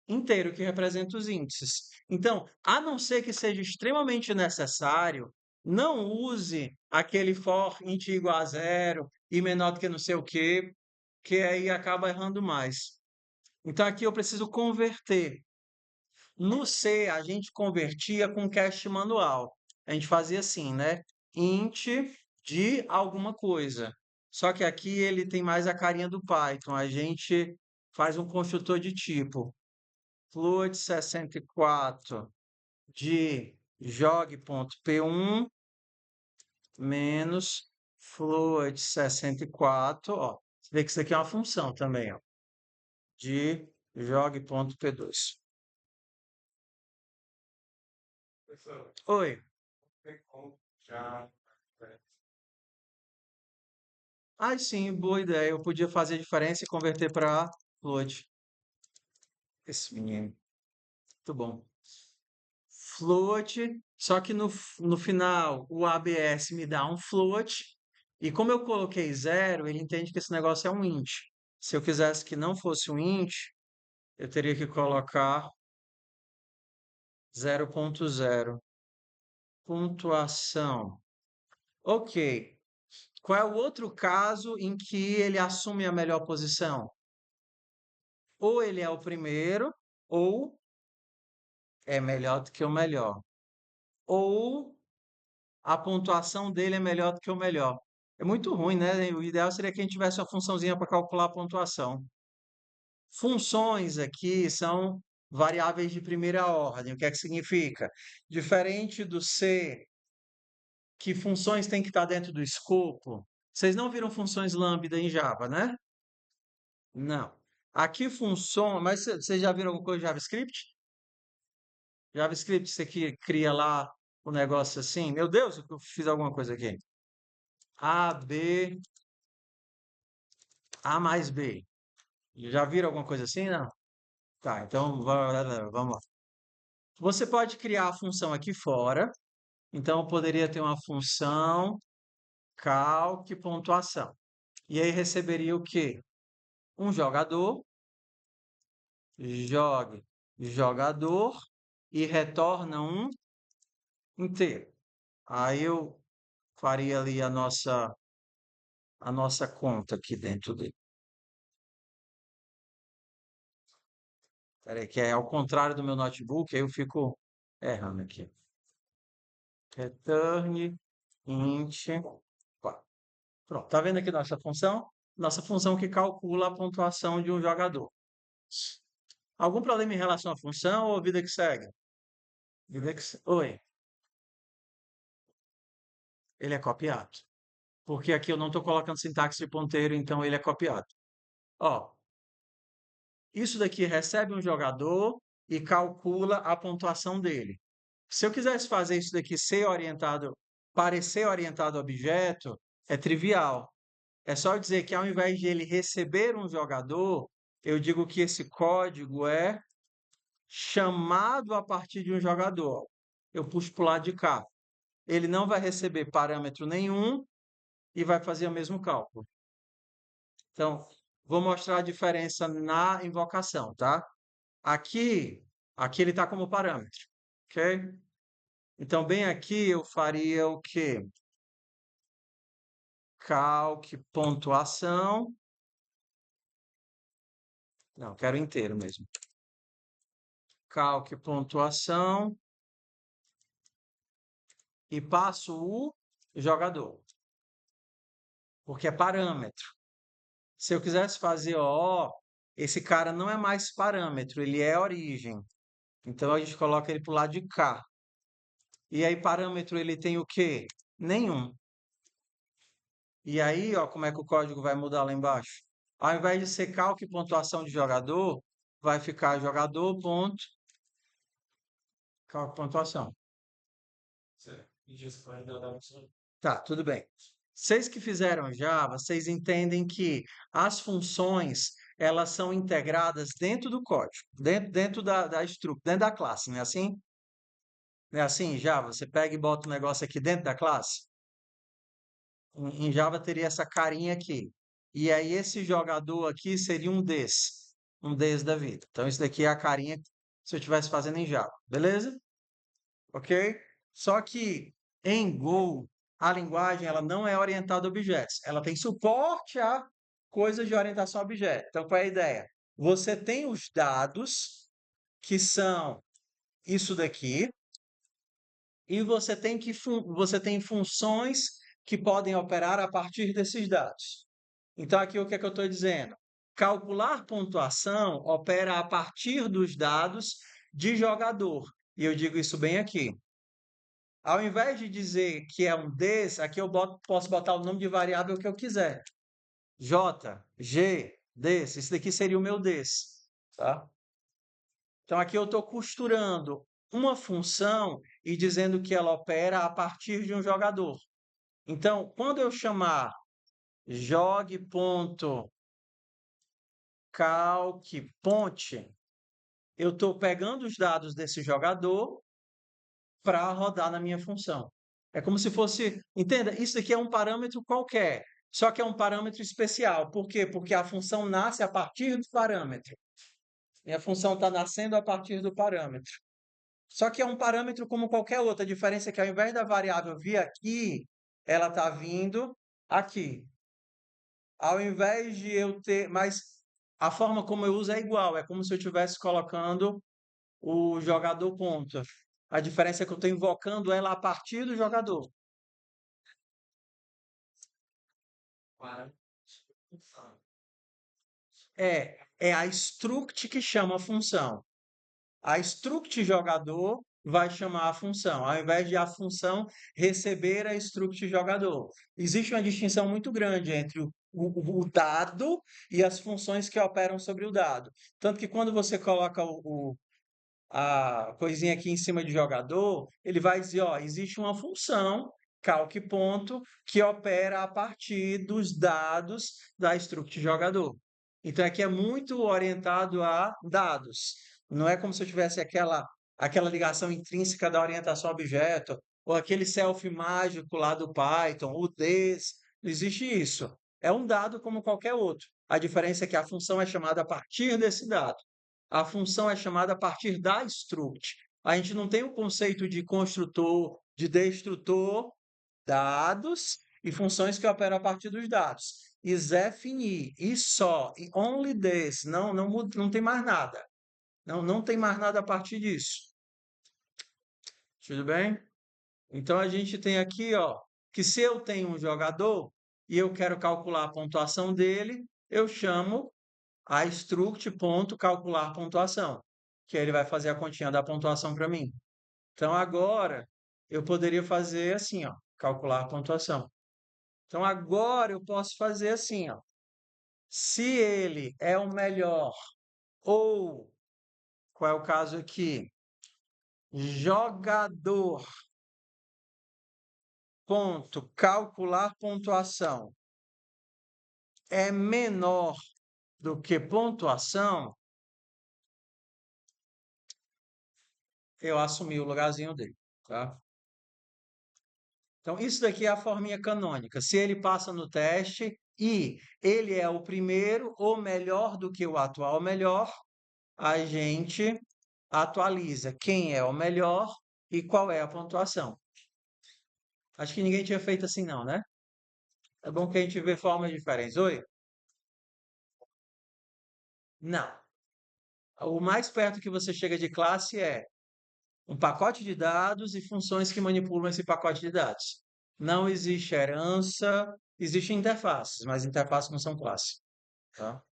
inteiro que representa os índices. Então, a não ser que seja extremamente necessário, não use aquele for int igual a zero e menor do que não sei o quê, que aí acaba errando mais. Então, aqui eu preciso converter. No C, a gente convertia com cache manual. A gente fazia assim, né? Int de alguma coisa. Só que aqui ele tem mais a carinha do Python. A gente faz um construtor de tipo float 64 de jog.p1 menos float 64, ó. Você vê que isso aqui é uma função também, ó, de jog.p2. Oi. Ah, sim, boa ideia. Eu podia fazer a diferença e converter para float. Esse menino. Muito bom. Float, só que no final o ABS me dá um float, e como eu coloquei zero, ele entende que esse negócio é um int. Se eu quisesse que não fosse um int, eu teria que colocar 0.0. Pontuação. Ok. Qual é o outro caso em que ele assume a melhor posição? Ou ele é o primeiro, ou é melhor do que o melhor. Ou a pontuação dele é melhor do que o melhor. É muito ruim, né? O ideal seria que a gente tivesse uma funçãozinha para calcular a pontuação. Funções aqui são variáveis de primeira ordem. O que é que significa? Diferente do C, que funções têm que estar dentro do escopo. Vocês não viram funções lambda em Java, né? Não. Aqui função, mas vocês já viram alguma coisa de JavaScript? JavaScript, você que cria lá o negócio assim. Meu Deus, eu fiz alguma coisa aqui. A, B, A mais B. Já viram alguma coisa assim? Não? Tá, então vamos lá. Você pode criar a função aqui fora. Então, eu poderia ter uma função calc pontuação. E aí receberia o quê? Um jogador, jogador e retorna um inteiro. Aí eu faria ali a nossa conta aqui dentro dele. Peraí, que é ao contrário do meu notebook, aí eu fico errando aqui. Return int 4. Pronto, tá vendo aqui nossa função? Nossa função que calcula a pontuação de um jogador. Algum problema em relação à função ou vida que segue? Oi, ele é copiado. Porque aqui eu não estou colocando sintaxe de ponteiro, então ele é copiado. Ó, isso daqui recebe um jogador e calcula a pontuação dele. Se eu quisesse fazer isso daqui parecer orientado a objeto, é trivial. É só dizer que ao invés de ele receber um jogador, eu digo que esse código é chamado a partir de um jogador. Eu puxo para o lado de cá. Ele não vai receber parâmetro nenhum e vai fazer o mesmo cálculo. Então, vou mostrar a diferença na invocação, tá? Aqui ele está como parâmetro, ok? Então, bem aqui eu faria o quê? Calc pontuação. Não, quero inteiro mesmo. Calc pontuação. E passo o jogador. Porque é parâmetro. Se eu quisesse fazer ó, esse cara não é mais parâmetro, ele é origem. Então a gente coloca ele para o lado de cá. E aí parâmetro ele tem o quê? Nenhum. E aí, ó, como é que o código vai mudar lá embaixo? Ao invés de ser calc pontuação de jogador, vai ficar jogador ponto calc pontuação. Tá, tudo bem. Vocês que fizeram Java, vocês entendem que as funções elas são integradas dentro do código, dentro da struct, dentro da classe, não é assim? Não é assim em Java? Você pega e bota um negócio aqui dentro da classe? Em Java teria essa carinha aqui. E aí esse jogador aqui seria um des da vida. Então isso daqui é a carinha se eu estivesse fazendo em Java, beleza? Ok? Só que em Go, a linguagem ela não é orientada a objetos. Ela tem suporte a coisas de orientação a objetos. Então qual é a ideia? Você tem os dados, que são isso daqui, e você tem funções que podem operar a partir desses dados. Então, aqui o que é que eu estou dizendo? Calcular pontuação opera a partir dos dados de jogador. E eu digo isso bem aqui. Ao invés de dizer que é um des, aqui eu posso botar o nome de variável que eu quiser. J, G, des. Isso daqui seria o meu des. Tá? Então, aqui eu estou costurando uma função e dizendo que ela opera a partir de um jogador. Então, quando eu chamar jogue.calc.ponte, eu estou pegando os dados desse jogador para rodar na minha função. É como se fosse... Entenda, isso aqui é um parâmetro qualquer, só que é um parâmetro especial. Por quê? Porque a função nasce a partir do parâmetro. Minha função está nascendo a partir do parâmetro. Só que é um parâmetro como qualquer outro. A diferença é que ao invés da variável vir aqui, ela está vindo aqui. Ao invés de eu ter... Mas a forma como eu uso é igual. É como se eu estivesse colocando o jogador ponta. A diferença é que eu estou invocando ela a partir do jogador. É a struct que chama a função. A struct jogador vai chamar a função, ao invés de a função receber a struct jogador. Existe uma distinção muito grande entre o dado e as funções que operam sobre o dado. Tanto que quando você coloca a coisinha aqui em cima de jogador, ele vai dizer, ó, existe uma função, calc ponto, que opera a partir dos dados da struct jogador. Então aqui é muito orientado a dados. Não é como se eu tivesse aquela ligação intrínseca da orientação a objeto, ou aquele self mágico lá do Python, o des, não existe isso. É um dado como qualquer outro. A diferença é que a função é chamada a partir desse dado. A função é chamada a partir da struct. A gente não tem o conceito de construtor, de destrutor, dados e funções que operam a partir dos dados. Is finir, e só, e only this, não tem mais nada. Não tem mais nada a partir disso. Tudo bem? Então a gente tem aqui, ó, que se eu tenho um jogador e eu quero calcular a pontuação dele, eu chamo a struct.calcular pontuação, que ele vai fazer a continha da pontuação para mim. Então agora eu poderia fazer assim, ó, calcular a pontuação. Então agora eu posso fazer assim, ó. Se ele é o melhor ou qual é o caso aqui? Jogador ponto calcular pontuação é menor do que pontuação, eu assumi o lugarzinho dele, tá? Então, isso daqui é a forminha canônica. Se ele passa no teste e ele é o primeiro ou melhor do que o atual melhor, a gente atualiza quem é o melhor e qual é a pontuação. Acho que ninguém tinha feito assim, não, né? É bom que a gente vê formas diferentes. Oi? Não. O mais perto que você chega de classe é um pacote de dados e funções que manipulam esse pacote de dados. Não existe herança, existem interfaces, mas interfaces não são classe. Tá?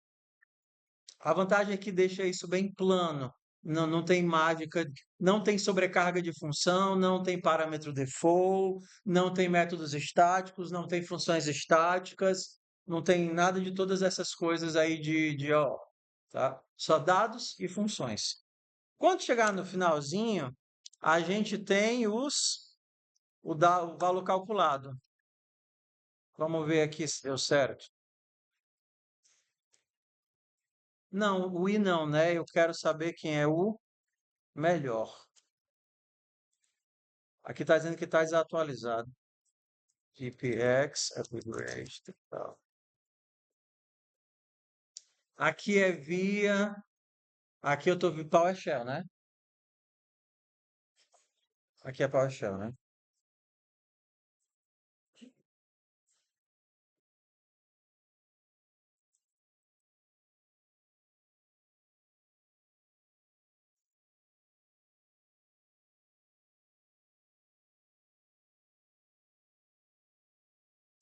A vantagem é que deixa isso bem plano. Não tem mágica, não tem sobrecarga de função, não tem parâmetro default, não tem métodos estáticos, não tem funções estáticas, não tem nada de todas essas coisas aí de ó, tá? Só dados e funções. Quando chegar no finalzinho, a gente tem o valor calculado. Vamos ver aqui se deu certo. Não, o I não, né? Eu quero saber quem é o melhor. Aqui está dizendo que está desatualizado. GPX, upgrade, tal. Aqui é via. Aqui eu estou via PowerShell, né? Aqui é PowerShell, né?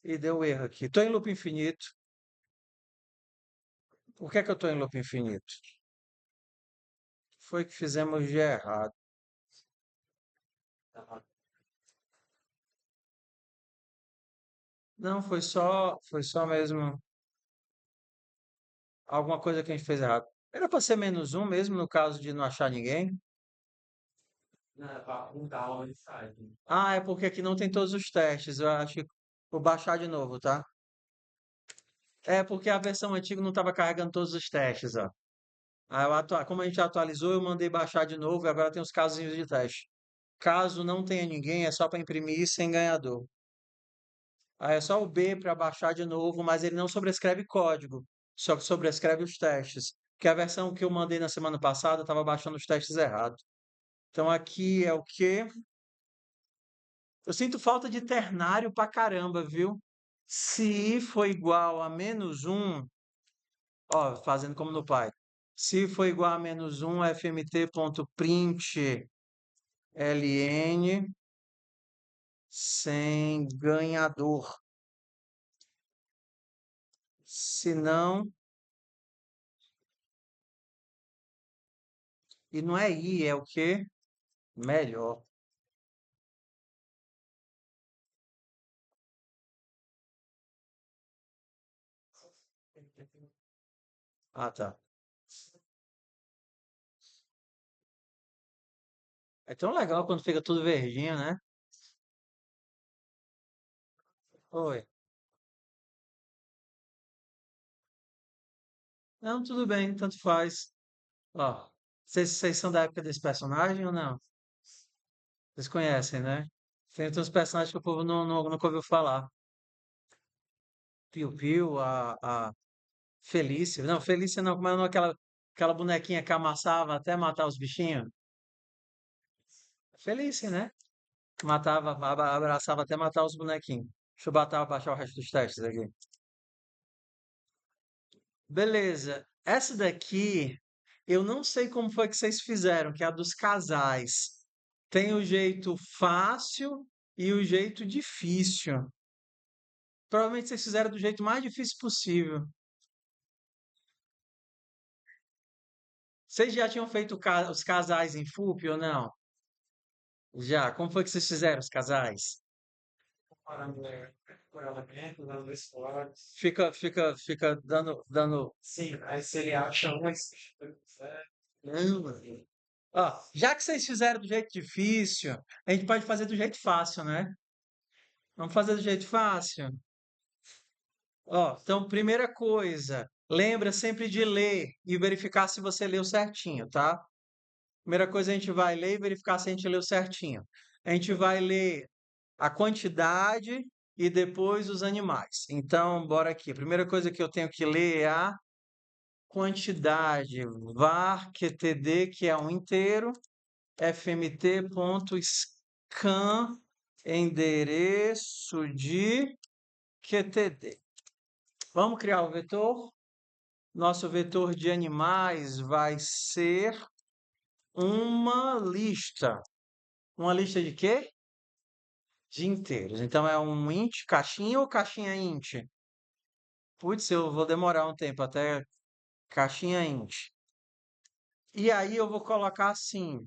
E deu erro aqui. Estou em loop infinito. Por que é que eu estou em loop infinito? Foi que fizemos de errado. Não, foi só mesmo alguma coisa que a gente fez errado. Era para ser -1 mesmo no caso de não achar ninguém. Não, é para apontar onde sai. Ah, é porque aqui não tem todos os testes. Eu acho que vou baixar de novo, tá? É porque a versão antiga não estava carregando todos os testes, ó. Aí como a gente atualizou, eu mandei baixar de novo e agora tem os casinhos de teste. Caso não tenha ninguém, é só para imprimir sem ganhador. Aí é só o B para baixar de novo, mas ele não sobrescreve código, só que sobrescreve os testes. Porque a versão que eu mandei na semana passada estava baixando os testes errados. Então aqui é o quê? Eu sinto falta de ternário pra caramba, viu? Se I for igual a -1, ó, fazendo como no Python. Se for igual a -1, fmt.print ln sem ganhador. Se não, e não é I, é o quê? Melhor. Ah, tá. É tão legal quando fica tudo verdinho, né? Oi. Não, tudo bem, tanto faz. Ó, vocês são da época desse personagem ou não? Vocês conhecem, né? Tem outros personagens que o povo nunca ouviu falar. Piu Piu, a Felícia. Não, Felícia não, como é o nome aquela bonequinha que amassava até matar os bichinhos? Felícia, né? Matava, abraçava até matar os bonequinhos. Deixa eu baixar o resto dos testes aqui. Beleza. Essa daqui Eu não sei como foi que vocês fizeram, que é a dos casais. Tem o jeito fácil e o jeito difícil. Provavelmente vocês fizeram do jeito mais difícil possível. Vocês já tinham feito os casais em FUP ou não? Já. Como foi que vocês fizeram os casais? Comparando por elemento, dando dois cortes. Fica dando. Sim, aí se ele acha uma Ó, já que vocês fizeram do jeito difícil, a gente pode fazer do jeito fácil, né? Vamos fazer do jeito fácil. Ó, então, primeira coisa, lembra sempre de ler e verificar se você leu certinho, tá? Primeira coisa, a gente vai ler e verificar se a gente leu certinho. A gente vai ler a quantidade e depois os animais. Então, bora aqui. A primeira coisa que eu tenho que ler é a quantidade. var qtd, que é um inteiro, fmt.scan, endereço de qtd. Vamos criar o vetor. Nosso vetor de animais vai ser uma lista. Uma lista de quê? De inteiros. Então é um int caixinha ou caixinha int? Putz, eu vou demorar um tempo até caixinha int. E aí eu vou colocar assim.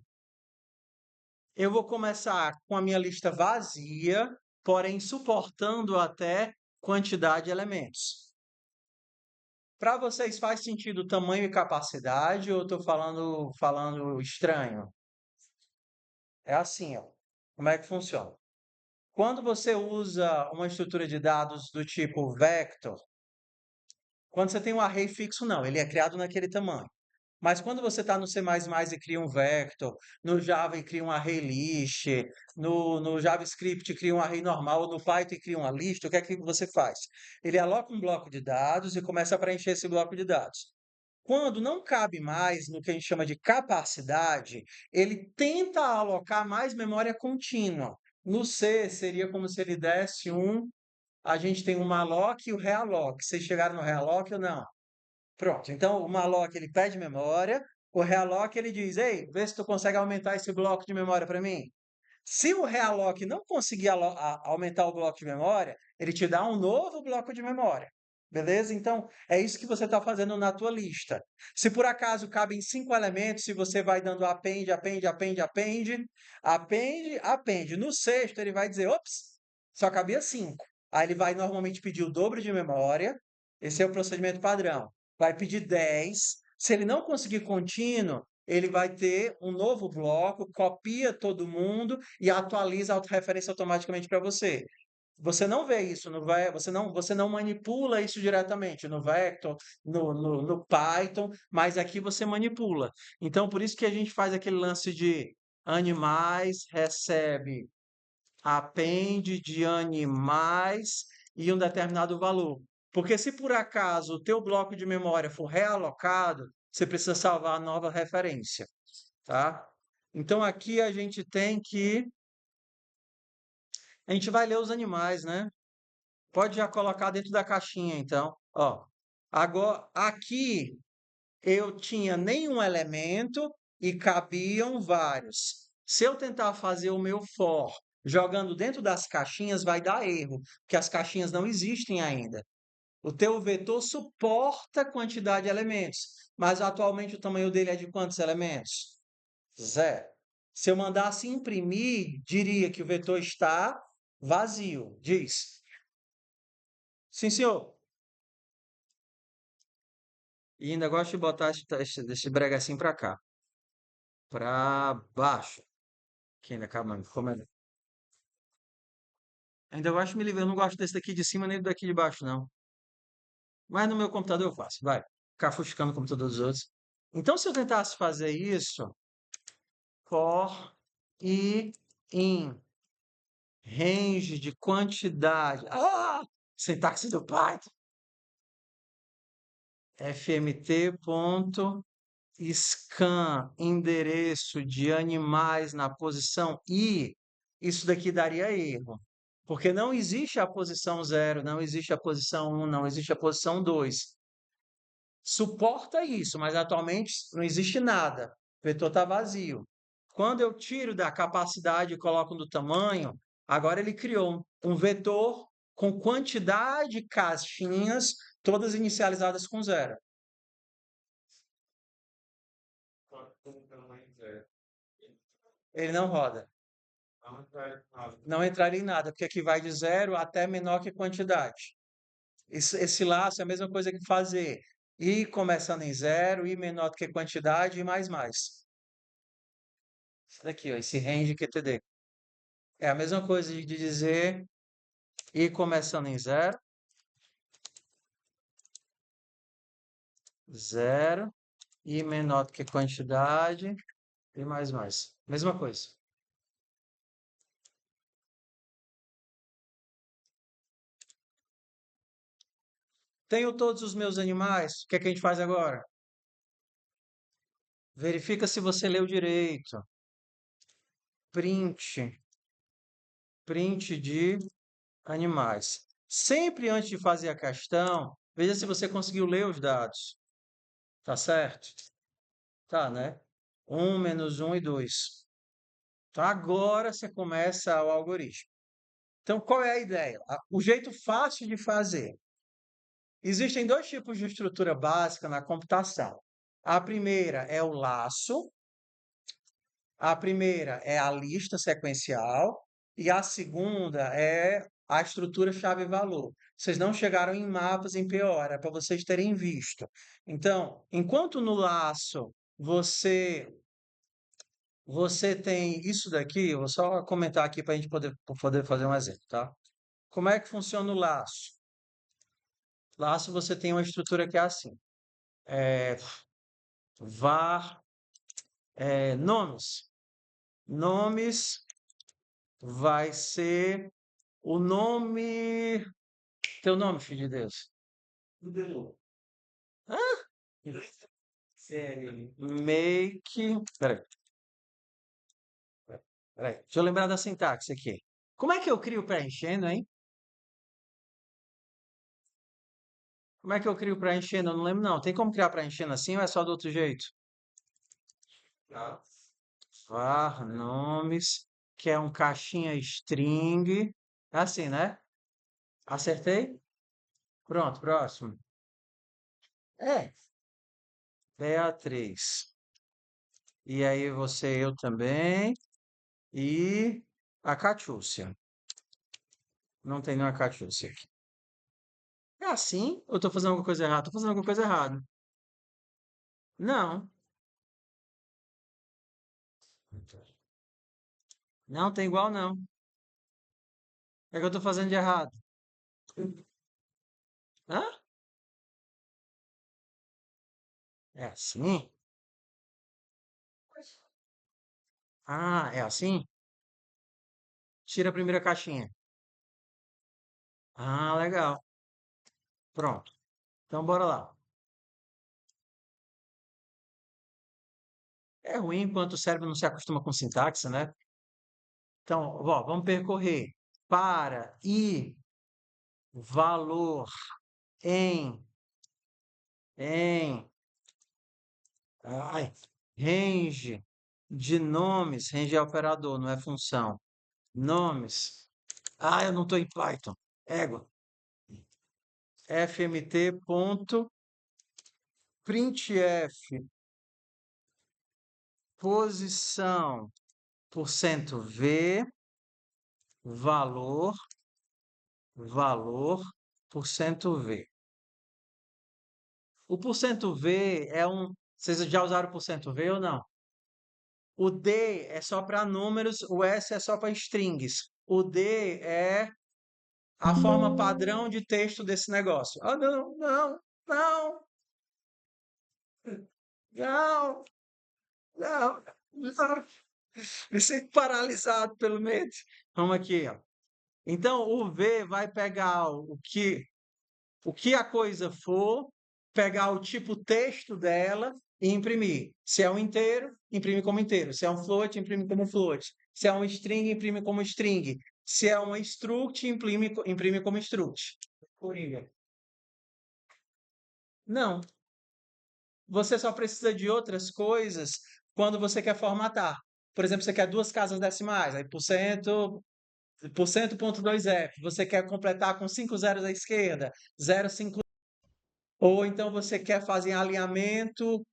Eu vou começar com a minha lista vazia, porém suportando até quantidade de elementos. Para vocês faz sentido tamanho e capacidade ou eu estou falando estranho? É assim, ó. Como é que funciona? Quando você usa uma estrutura de dados do tipo vector, quando você tem um array fixo, não, ele é criado naquele tamanho. Mas quando você está no C++ e cria um vector, no Java e cria um array list, no JavaScript cria um array normal, ou no Python cria uma lista, o que é que você faz? Ele aloca um bloco de dados e começa a preencher esse bloco de dados. Quando não cabe mais no que a gente chama de capacidade, ele tenta alocar mais memória contínua. No C, seria como se ele desse a gente tem o malloc e o realloc. Vocês chegaram no realloc ou não? Pronto. Então, o malloc ele pede memória, o realloc ele diz: "Ei, vê se tu consegue aumentar esse bloco de memória para mim". Se o realloc não conseguir aumentar o bloco de memória, ele te dá um novo bloco de memória. Beleza? Então, é isso que você está fazendo na tua lista. Se por acaso cabem 5 elementos, se você vai dando append, append, append, append, append, append. No sexto, ele vai dizer, ops, só cabia 5. Aí ele vai normalmente pedir o dobro de memória. Esse é o procedimento padrão. Vai pedir 10. Se ele não conseguir contínuo, ele vai ter um novo bloco, copia todo mundo e atualiza a autorreferência automaticamente para você. Você não vê isso, você não manipula isso diretamente no Vector, no Python, mas aqui você manipula. Então, por isso que a gente faz aquele lance de animais, recebe append de animais e um determinado valor. Porque se por acaso o teu bloco de memória for realocado, você precisa salvar a nova referência, tá? Então aqui a gente tem que a gente vai ler os animais, né? Pode já colocar dentro da caixinha, então. Ó, agora aqui eu tinha nenhum elemento e cabiam vários. Se eu tentar fazer o meu for jogando dentro das caixinhas, vai dar erro, porque as caixinhas não existem ainda. O teu vetor suporta a quantidade de elementos, mas atualmente o tamanho dele é de quantos elementos? 0. Se eu mandasse imprimir, diria que o vetor está vazio. Diz. Sim, senhor. E ainda gosto de botar esse bregacinho para cá. Para baixo. Que ainda acaba. Ainda gosto de me livrar. Eu não gosto desse daqui de cima nem do daqui de baixo, não. Mas no meu computador eu faço. Vai. Ficar fuscando o computador dos outros. Então, se eu tentasse fazer isso, for e in range de quantidade. Sintaxe do Python. fmt.scan, endereço de animais na posição I, isso daqui daria erro. Porque não existe a posição 0, não existe a posição 1, não existe a posição 2. suporta isso, mas atualmente não existe nada. O vetor está vazio. Quando eu tiro da capacidade e coloco no tamanho, agora ele criou um vetor com quantidade de caixinhas, todas inicializadas com zero. Ele não roda. Não entraria em nada, porque aqui vai de zero até menor que quantidade. Esse laço é a mesma coisa que fazer i começando em zero, i menor do que quantidade e mais. Isso daqui, ó, esse range QTD. É a mesma coisa de dizer i começando em zero, i menor do que quantidade e mais. Mesma coisa. Tenho todos os meus animais. O que é que a gente faz agora? Verifica se você leu direito. Print de animais. Sempre antes de fazer a questão, veja se você conseguiu ler os dados. Tá certo? Tá, né? 1 menos 1 e 2. Então, agora você começa o algoritmo. Então, qual é a ideia? O jeito fácil de fazer. Existem dois tipos de estrutura básica na computação. A primeira é o laço. A primeira é a lista sequencial. E a segunda é a estrutura chave-valor. Vocês não chegaram em mapas em PO, era para vocês terem visto. Então, enquanto no laço você tem isso daqui, eu vou só comentar aqui para a gente poder fazer um exemplo, tá? Como é que funciona o laço? Laço você tem uma estrutura que é assim. Var, nomes. Nomes vai ser o nome... Teu nome, filho de Deus? Hã? Make... Peraí. Deixa eu lembrar da sintaxe aqui. Como é que eu crio preenchendo, hein? Como é que eu crio preenchendo? Eu não lembro, não. Tem como criar preenchendo assim ou é só do outro jeito? Var nomes, que é um caixinha string. É assim, né? Acertei? Pronto, próximo. Beatriz. E aí você, eu também. E a Catiúcia. Não tem nenhuma Catiúcia aqui. É assim? Ou eu tô fazendo alguma coisa errada? Tô fazendo alguma coisa errada. Não. Não tem igual, não. É que eu tô fazendo de errado. Hã? É assim? Ah, é assim? Tira a primeira caixinha. Ah, legal. Pronto. Então, bora lá. É ruim enquanto o cérebro não se acostuma com sintaxe, né? Então, ó, vamos percorrer. Para e valor em range de nomes. Range é operador, não é função. Nomes. Ah, eu não estou em Python. Égua. fmt.printf posição %v valor %v. O %v é um... Vocês já usaram o %v ou não? O D é só para números, o S é só para strings. O D é a forma padrão de texto desse negócio. Ah, não, não, não, não, não, não. Me sinto paralisado pelo medo. Vamos aqui, ó. Então, o V vai pegar o que a coisa for, pegar o tipo texto dela e imprimir. Se é um inteiro, imprime como inteiro. Se é um float, imprime como float. Se é um string, imprime como string. Se é uma struct, imprime como struct. Coringa. Não. você só precisa de outras coisas quando você quer formatar. Por exemplo, você quer duas casas decimais, aí por cento, ponto 2F. Você quer completar com 5 zeros à esquerda, 0,5. Ou então você quer fazer alinhamento,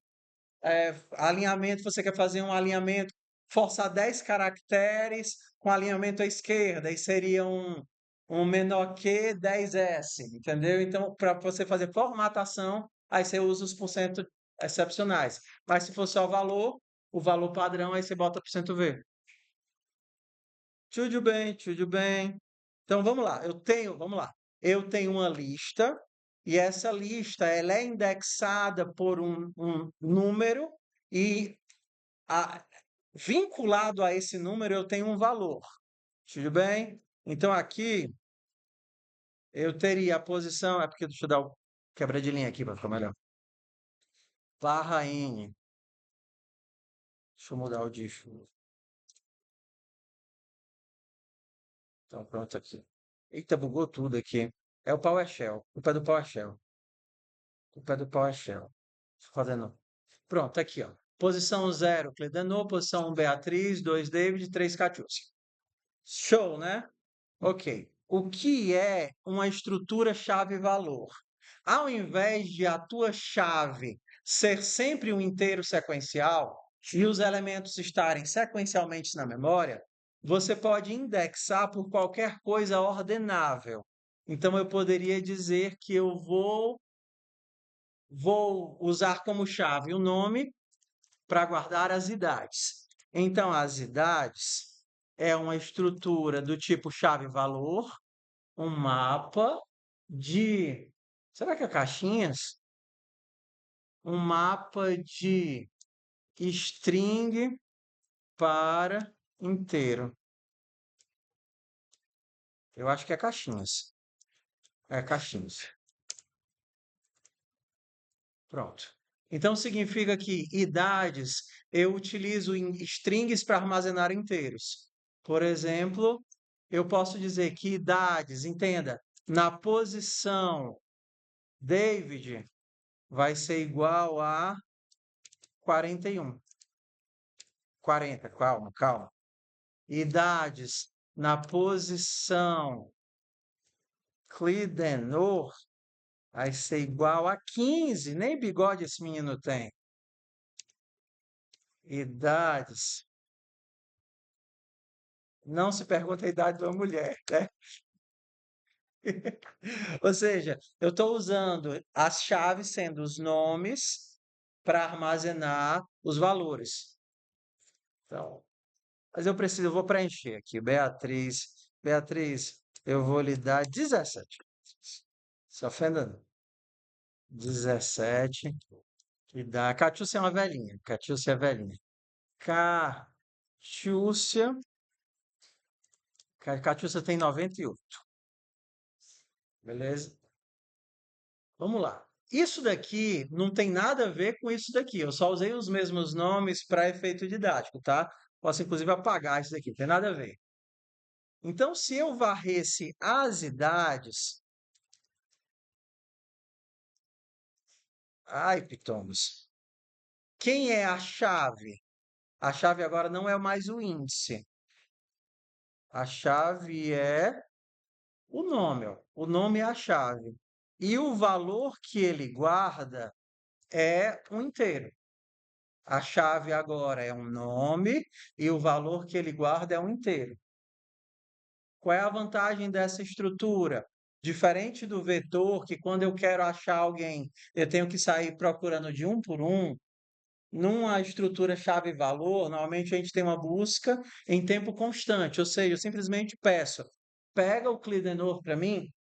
você quer fazer um alinhamento, forçar 10 caracteres com alinhamento à esquerda, e seria um menor que 10S, entendeu? Então, para você fazer formatação, aí você usa os porcento excepcionais. Mas se for só o valor padrão, aí você bota porcento %V. Tudo bem, tudo bem. Então vamos lá. Eu tenho uma lista e essa lista ela é indexada por um número e vinculado a esse número eu tenho um valor. Tudo bem? Então aqui eu teria a posição, é porque deixa eu dar o quebra de linha aqui para ficar melhor. Barra N. Deixa eu mudar o diff. Então pronto aqui. Eita, bugou tudo aqui. É o PowerShell. Culpa do PowerShell. Culpa do PowerShell. Fazendo. Pronto, aqui, ó. Posição 0, Cledenor. Posição 1, Beatriz. 2, David. 3, Catiúcia. Show, né? Ok. O que é uma estrutura chave-valor? Ao invés de a tua chave ser sempre um inteiro sequencial e os elementos estarem sequencialmente na memória, você pode indexar por qualquer coisa ordenável. Então, eu poderia dizer que eu vou usar como chave o nome para guardar as idades. Então, as idades é uma estrutura do tipo chave-valor, um mapa de... Será que é caixinhas? Um mapa de string para inteiro. Eu acho que é caixinhas. É caixinhas. Pronto. Então, significa que idades eu utilizo em strings para armazenar inteiros. Por exemplo, eu posso dizer que idades, entenda, na posição David vai ser igual a 41. 40, calma. Idades na posição Cledenor vai ser igual a 15. Nem bigode esse menino tem. Idades. Não se pergunta a idade de uma mulher, né? Ou seja, eu estou usando as chaves sendo os nomes para armazenar os valores. Então, mas eu vou preencher aqui. Beatriz, eu vou lhe dar 17. Se ofenda não. 17. E dá. Catiúcia é uma velhinha. Catiúcia é velhinha. Catiúcia tem 98. Beleza? Vamos lá. Isso daqui não tem nada a ver com isso daqui. Eu só usei os mesmos nomes para efeito didático, tá? Posso, inclusive, apagar isso daqui. Não tem nada a ver. Então, se eu varresse as idades... Ai, pitongos. Quem é a chave? A chave agora não é mais o índice. A chave é o nome. Ó. O nome é a chave. E o valor que ele guarda é um inteiro. A chave agora é um nome e o valor que ele guarda é um inteiro. Qual é a vantagem dessa estrutura? Diferente do vetor, que quando eu quero achar alguém, eu tenho que sair procurando de um por um, numa estrutura chave-valor, normalmente a gente tem uma busca em tempo constante, ou seja, eu simplesmente peço, pega o Cledenor para mim,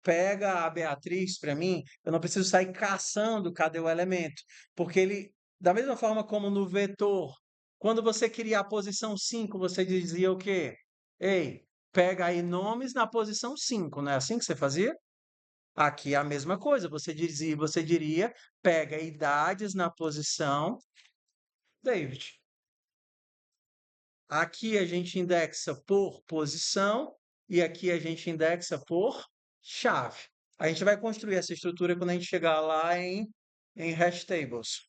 pega a Beatriz para mim, eu não preciso sair caçando cadê o elemento, porque ele, da mesma forma como no vetor, quando você queria a posição 5, você dizia o quê? Ei, pega aí nomes na posição 5, não é assim que você fazia? Aqui é a mesma coisa, você diria, pega idades na posição David. Aqui a gente indexa por posição e aqui a gente indexa por chave. A gente vai construir essa estrutura quando a gente chegar lá em hash tables.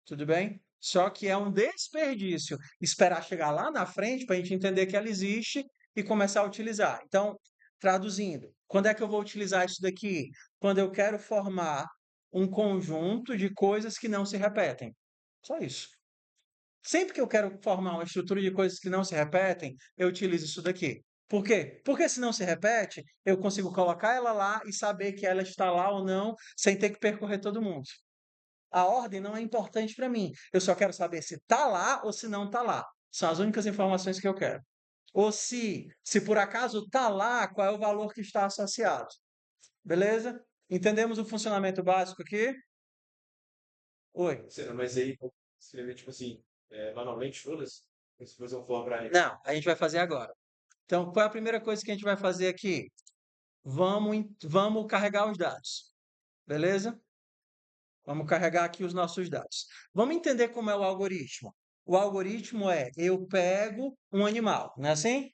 Tudo bem? Só que é um desperdício esperar chegar lá na frente para a gente entender que ela existe e começar a utilizar. Então, traduzindo, quando é que eu vou utilizar isso daqui? Quando eu quero formar um conjunto de coisas que não se repetem. Só isso. Sempre que eu quero formar uma estrutura de coisas que não se repetem, eu utilizo isso daqui. Por quê? Porque se não se repete, eu consigo colocar ela lá e saber que ela está lá ou não, sem ter que percorrer todo mundo. A ordem não é importante para mim. Eu só quero saber se está lá ou se não está lá. São as únicas informações que eu quero. Ou se por acaso está lá, qual é o valor que está associado. Beleza? Entendemos o funcionamento básico aqui? Oi. Mas aí, escrever, tipo assim, manualmente todas? Se fazer um for para Não, a gente vai fazer agora. Então, qual é a primeira coisa que a gente vai fazer aqui? Vamos carregar os dados. Beleza? Vamos carregar aqui os nossos dados. Vamos entender como é o algoritmo. O algoritmo é, eu pego um animal, não é assim?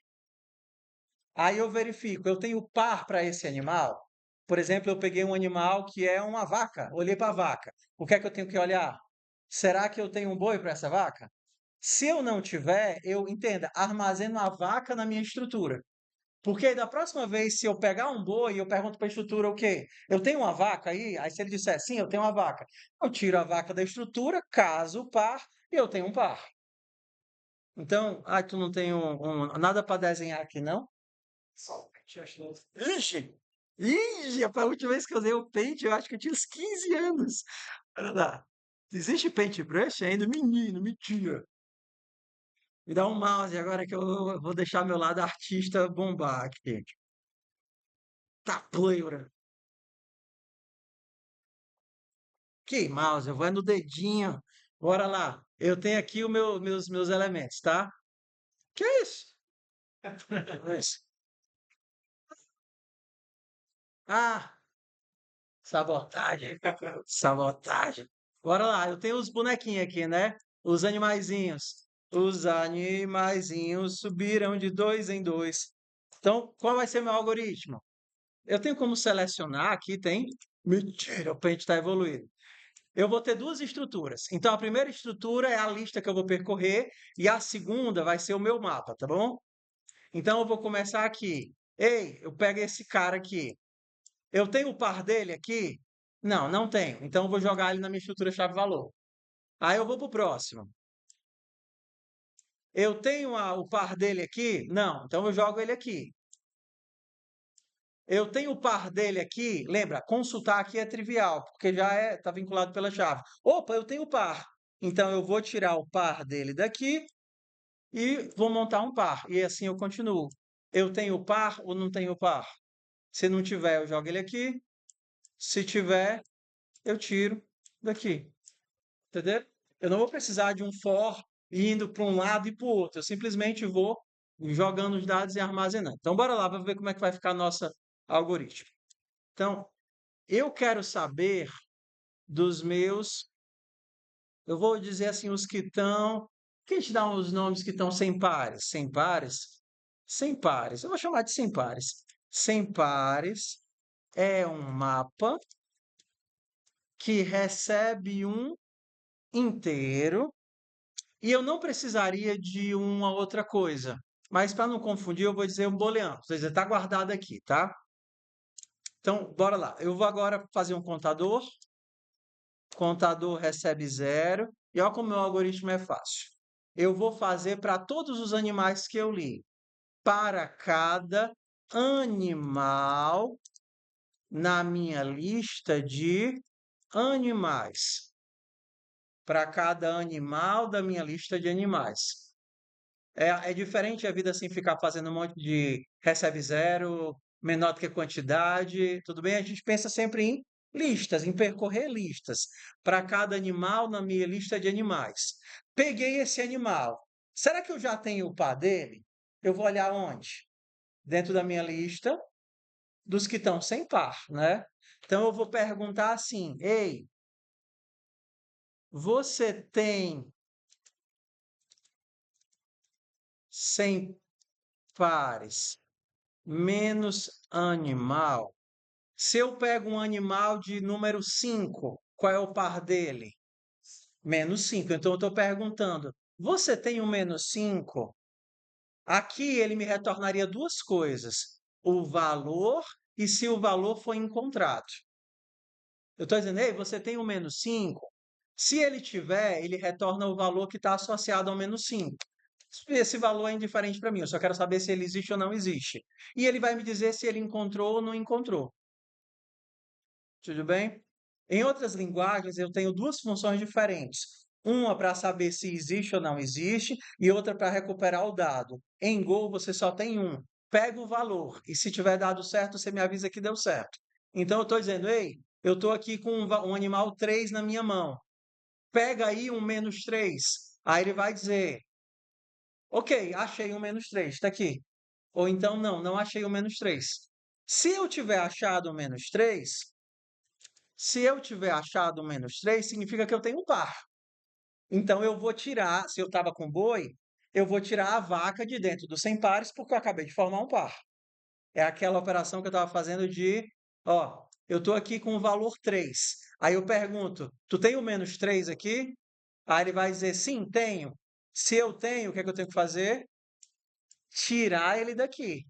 Aí eu verifico, eu tenho par para esse animal? Por exemplo, eu peguei um animal que é uma vaca, olhei para a vaca. O que é que eu tenho que olhar? Será que eu tenho um boi para essa vaca? Se eu não tiver, eu entenda, armazeno a vaca na minha estrutura. Porque da próxima vez, se eu pegar um boi, eu pergunto para a estrutura o quê? Eu tenho uma vaca aí? Aí se ele disser sim, eu tenho uma vaca. Eu tiro a vaca da estrutura, caso par, e eu tenho um par. Então, tu não tem nada para desenhar aqui, não? Só o pente, acho que Ixi! Ixi, a última vez que eu usei o Paint, eu acho que eu tinha uns 15 anos. Olha lá. Existe Paintbrush ainda? Menino, mentira. Me dá um mouse agora que eu vou deixar meu lado artista bombar aqui. Tá, pleura. Que mouse? Eu vou no dedinho. Bora lá. Eu tenho aqui meus elementos, tá? Que isso? É isso. Ah, sabotagem. Sabotagem. Bora lá. Eu tenho os bonequinhos aqui, né? Os animaizinhos. Os animaizinhos subiram de dois em dois. Então, qual vai ser meu algoritmo? Eu tenho como selecionar aqui, tem? Mentira, o Paint está evoluído. Eu vou ter duas estruturas. Então, a primeira estrutura é a lista que eu vou percorrer e a segunda vai ser o meu mapa, tá bom? Então, eu vou começar aqui. Ei, eu pego esse cara aqui. Eu tenho o par dele aqui? Não, não tenho. Então, eu vou jogar ele na minha estrutura chave-valor. Aí, eu vou para o próximo. Eu tenho o par dele aqui? Não. Então, eu jogo ele aqui. Eu tenho o par dele aqui. Lembra, consultar aqui é trivial, porque já está vinculado pela chave. Opa, eu tenho o par. Então, eu vou tirar o par dele daqui e vou montar um par. E assim eu continuo. Eu tenho par ou não tenho par? Se não tiver, eu jogo ele aqui. Se tiver, eu tiro daqui. Entendeu? Eu não vou precisar de um for indo para um lado e para o outro. Eu simplesmente vou jogando os dados e armazenando. Então, bora lá para ver como é que vai ficar nosso algoritmo. Então, eu quero saber dos meus, eu vou dizer assim, os que estão. Quem te dá os nomes que estão sem pares? Sem pares? Sem pares. Eu vou chamar de sem pares. Sem pares é um mapa que recebe um inteiro e eu não precisaria de uma outra coisa. Mas para não confundir, eu vou dizer um booleano. Ou seja, está guardado aqui, tá? Então, bora lá. Eu vou agora fazer um contador. Contador recebe 0. E olha como o meu algoritmo é fácil. Eu vou fazer para todos os animais que eu li. Para cada animal na minha lista de animais. Para cada animal da minha lista de animais. É diferente a vida assim ficar fazendo um monte de recebe 0, menor do que quantidade. Tudo bem? A gente pensa sempre em listas, em percorrer listas. Para cada animal na minha lista de animais. Peguei esse animal. Será que eu já tenho o par dele? Eu vou olhar onde? Dentro da minha lista dos que estão sem par, né? Então eu vou perguntar assim: ei, você tem sem pares menos animal? Se eu pego um animal de número 5, qual é o par dele? Menos 5. Então, eu estou perguntando, você tem um menos 5? Aqui ele me retornaria duas coisas: o valor e se o valor foi encontrado. Eu estou dizendo, ei, você tem um menos 5? Se ele tiver, ele retorna o valor que está associado ao menos 5. Esse valor é indiferente para mim, eu só quero saber se ele existe ou não existe. E ele vai me dizer se ele encontrou ou não encontrou. Tudo bem? Em outras linguagens, eu tenho duas funções diferentes. Uma para saber se existe ou não existe, e outra para recuperar o dado. Em Go, você só tem um. Pega o valor, e se tiver dado certo, você me avisa que deu certo. Então, eu estou dizendo, ei, eu estou aqui com um animal 3 na minha mão. Pega aí um menos 3. Aí ele vai dizer, ok, achei um menos 3, está aqui. Ou então, não achei o menos 3. Se eu tiver achado o menos 3, se eu tiver achado o menos 3, significa que eu tenho um par. Então, eu vou tirar, se eu estava com boi, eu vou tirar a vaca de dentro dos 100 pares, porque eu acabei de formar um par. É aquela operação que eu estava fazendo de, ó, eu estou aqui com o valor 3. Aí eu pergunto, tu tem o menos 3 aqui? Aí ele vai dizer, sim, tenho. Se eu tenho, o que é que eu tenho que fazer? Tirar ele daqui.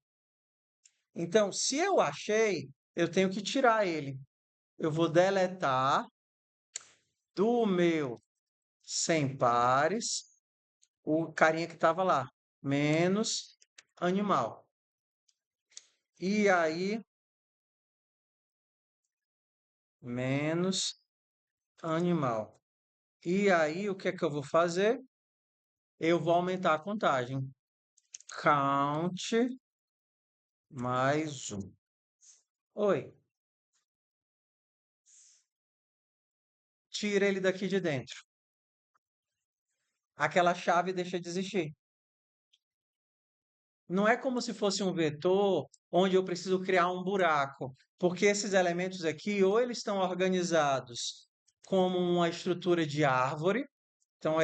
Então, se eu achei, eu tenho que tirar ele. Eu vou deletar do meu 100 pares o carinha que estava lá, menos animal. E aí, menos animal. E aí, o que é que eu vou fazer? Eu vou aumentar a contagem. Count mais um. Oi. Tira ele daqui de dentro. Aquela chave deixa de existir. Não é como se fosse um vetor onde eu preciso criar um buraco, porque esses elementos aqui, ou eles estão organizados como uma estrutura de árvore, então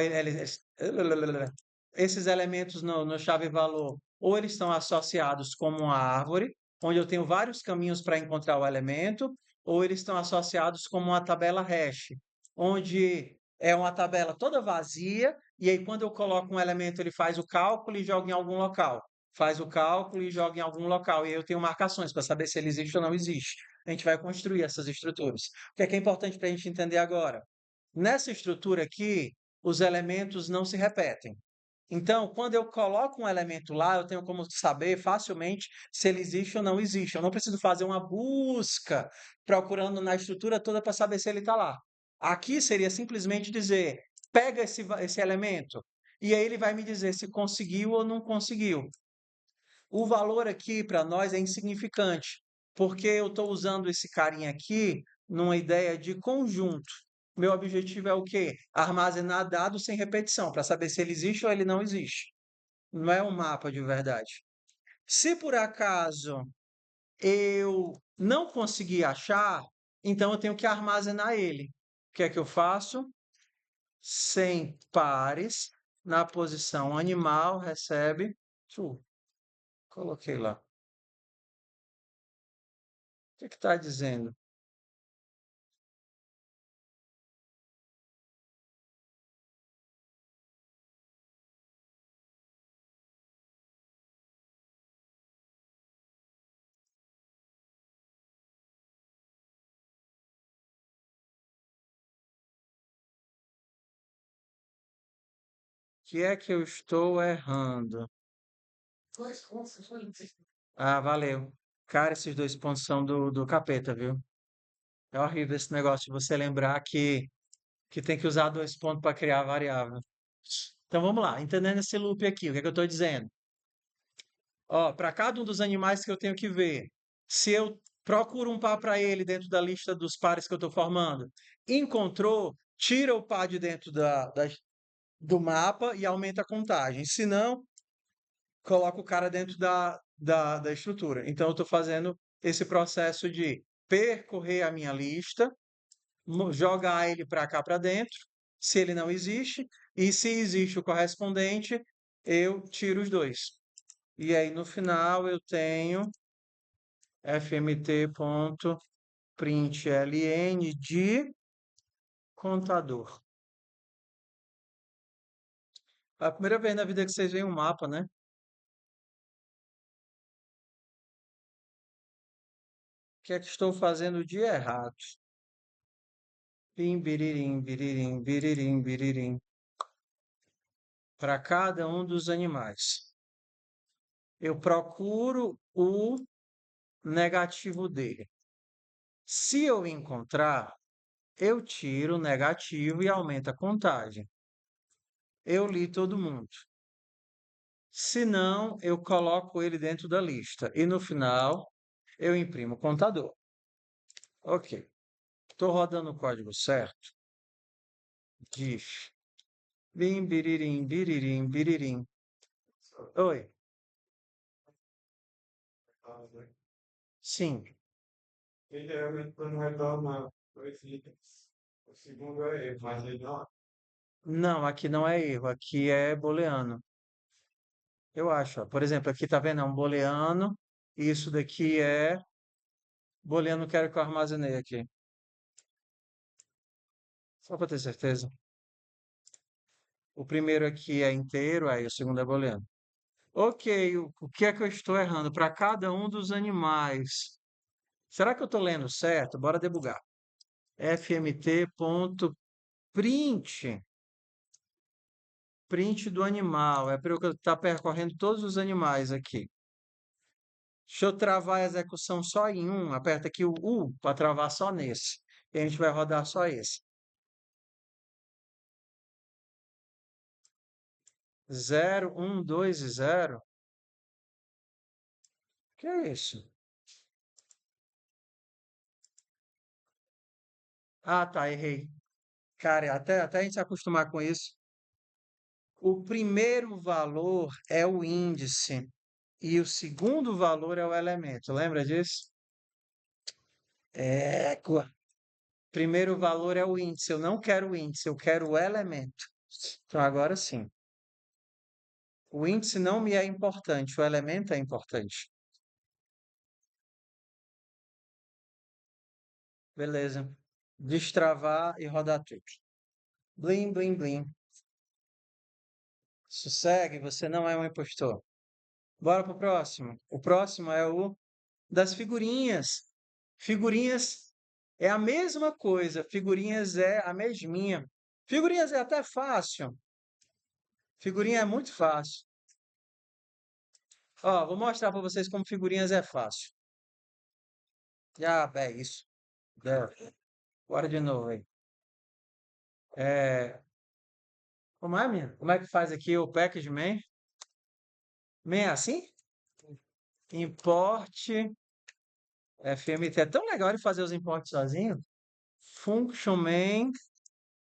esses elementos no chave valor, ou eles estão associados como uma árvore, onde eu tenho vários caminhos para encontrar o elemento, ou eles estão associados como uma tabela hash, onde é uma tabela toda vazia, e aí quando eu coloco um elemento, ele faz o cálculo e joga em algum local. Faz o cálculo e joga em algum local. E aí eu tenho marcações para saber se ele existe ou não existe. A gente vai construir essas estruturas. O que é importante para a gente entender agora? Nessa estrutura aqui, os elementos não se repetem. Então, quando eu coloco um elemento lá, eu tenho como saber facilmente se ele existe ou não existe. Eu não preciso fazer uma busca procurando na estrutura toda para saber se ele está lá. Aqui seria simplesmente dizer: pega esse elemento, e aí ele vai me dizer se conseguiu ou não conseguiu. O valor aqui para nós é insignificante, porque eu estou usando esse carinha aqui numa ideia de conjunto. Meu objetivo é o quê? Armazenar dados sem repetição, para saber se ele existe ou ele não existe. Não é um mapa de verdade. Se por acaso eu não conseguir achar, então eu tenho que armazenar ele. O que é que eu faço? 100 pares na posição animal recebe. Coloquei lá. O que está dizendo? Que é que eu estou errando? Ah, valeu. Cara, esses 2 pontos são do capeta, viu? É horrível esse negócio de você lembrar que tem que usar 2 pontos para criar a variável. Então vamos lá, entendendo esse loop aqui, o que é que eu estou dizendo? Ó, para cada um dos animais que eu tenho que ver, se eu procuro um par para ele dentro da lista dos pares que eu estou formando, encontrou, tira o par de dentro do mapa e aumenta a contagem. Se não, coloca o cara dentro da estrutura. Então, eu estou fazendo esse processo de percorrer a minha lista, jogar ele para cá para dentro, se ele não existe, e se existe o correspondente, eu tiro os dois. E aí, no final, eu tenho fmt.println de contador. É a primeira vez na vida que vocês veem um mapa, né? O que é que estou fazendo de errado? Bim, biririm, biririm, biririm, biririm. Para cada um dos animais. Eu procuro o negativo dele. Se eu encontrar, eu tiro o negativo e aumento a contagem. Eu li todo mundo. Se não, eu coloco ele dentro da lista. E no final, eu imprimo o contador. Ok. Estou rodando o código certo. Diff. Bim, biririm, biririm, biririm. Oi. Sim. E geralmente quando vai dar uma coisinha, o segundo é erro, mas ele não. Não, aqui não é erro. Aqui é booleano. Eu acho. Ó. Por exemplo, aqui tá vendo? É um booleano. Isso daqui é booleano, quero que eu armazenei aqui. Só para ter certeza. O primeiro aqui é inteiro, aí o segundo é booleano. Ok, o que é que eu estou errando? Para cada um dos animais. Será que eu estou lendo certo? Bora debugar. fmt.print. Print do animal. É para eu estar percorrendo todos os animais aqui. Deixa eu travar a execução só em um. Aperta aqui o U para travar só nesse. E a gente vai rodar só esse. 0, 1, 2 e 0. Que é isso? Ah, tá, errei. Cara, até a gente se acostumar com isso. O primeiro valor é o índice e o segundo valor é o elemento. Lembra disso? Égua. Primeiro valor é o índice. Eu não quero o índice, eu quero o elemento. Então, agora sim. O índice não me é importante, o elemento é importante. Beleza. Destravar e rodar tudo. Blim, blim, blim. Sossegue, você não é um impostor. Bora pro próximo. O próximo é o das figurinhas. Figurinhas é a mesma coisa. Figurinhas é a mesminha. Figurinhas é até fácil. Figurinha é muito fácil. Ó, vou mostrar para vocês como figurinhas é fácil. É isso. Bora de novo aí. Como é, minha? Como é que faz aqui o package main? Main é assim? Import FMT. É tão legal ele fazer os imports sozinho. Function main.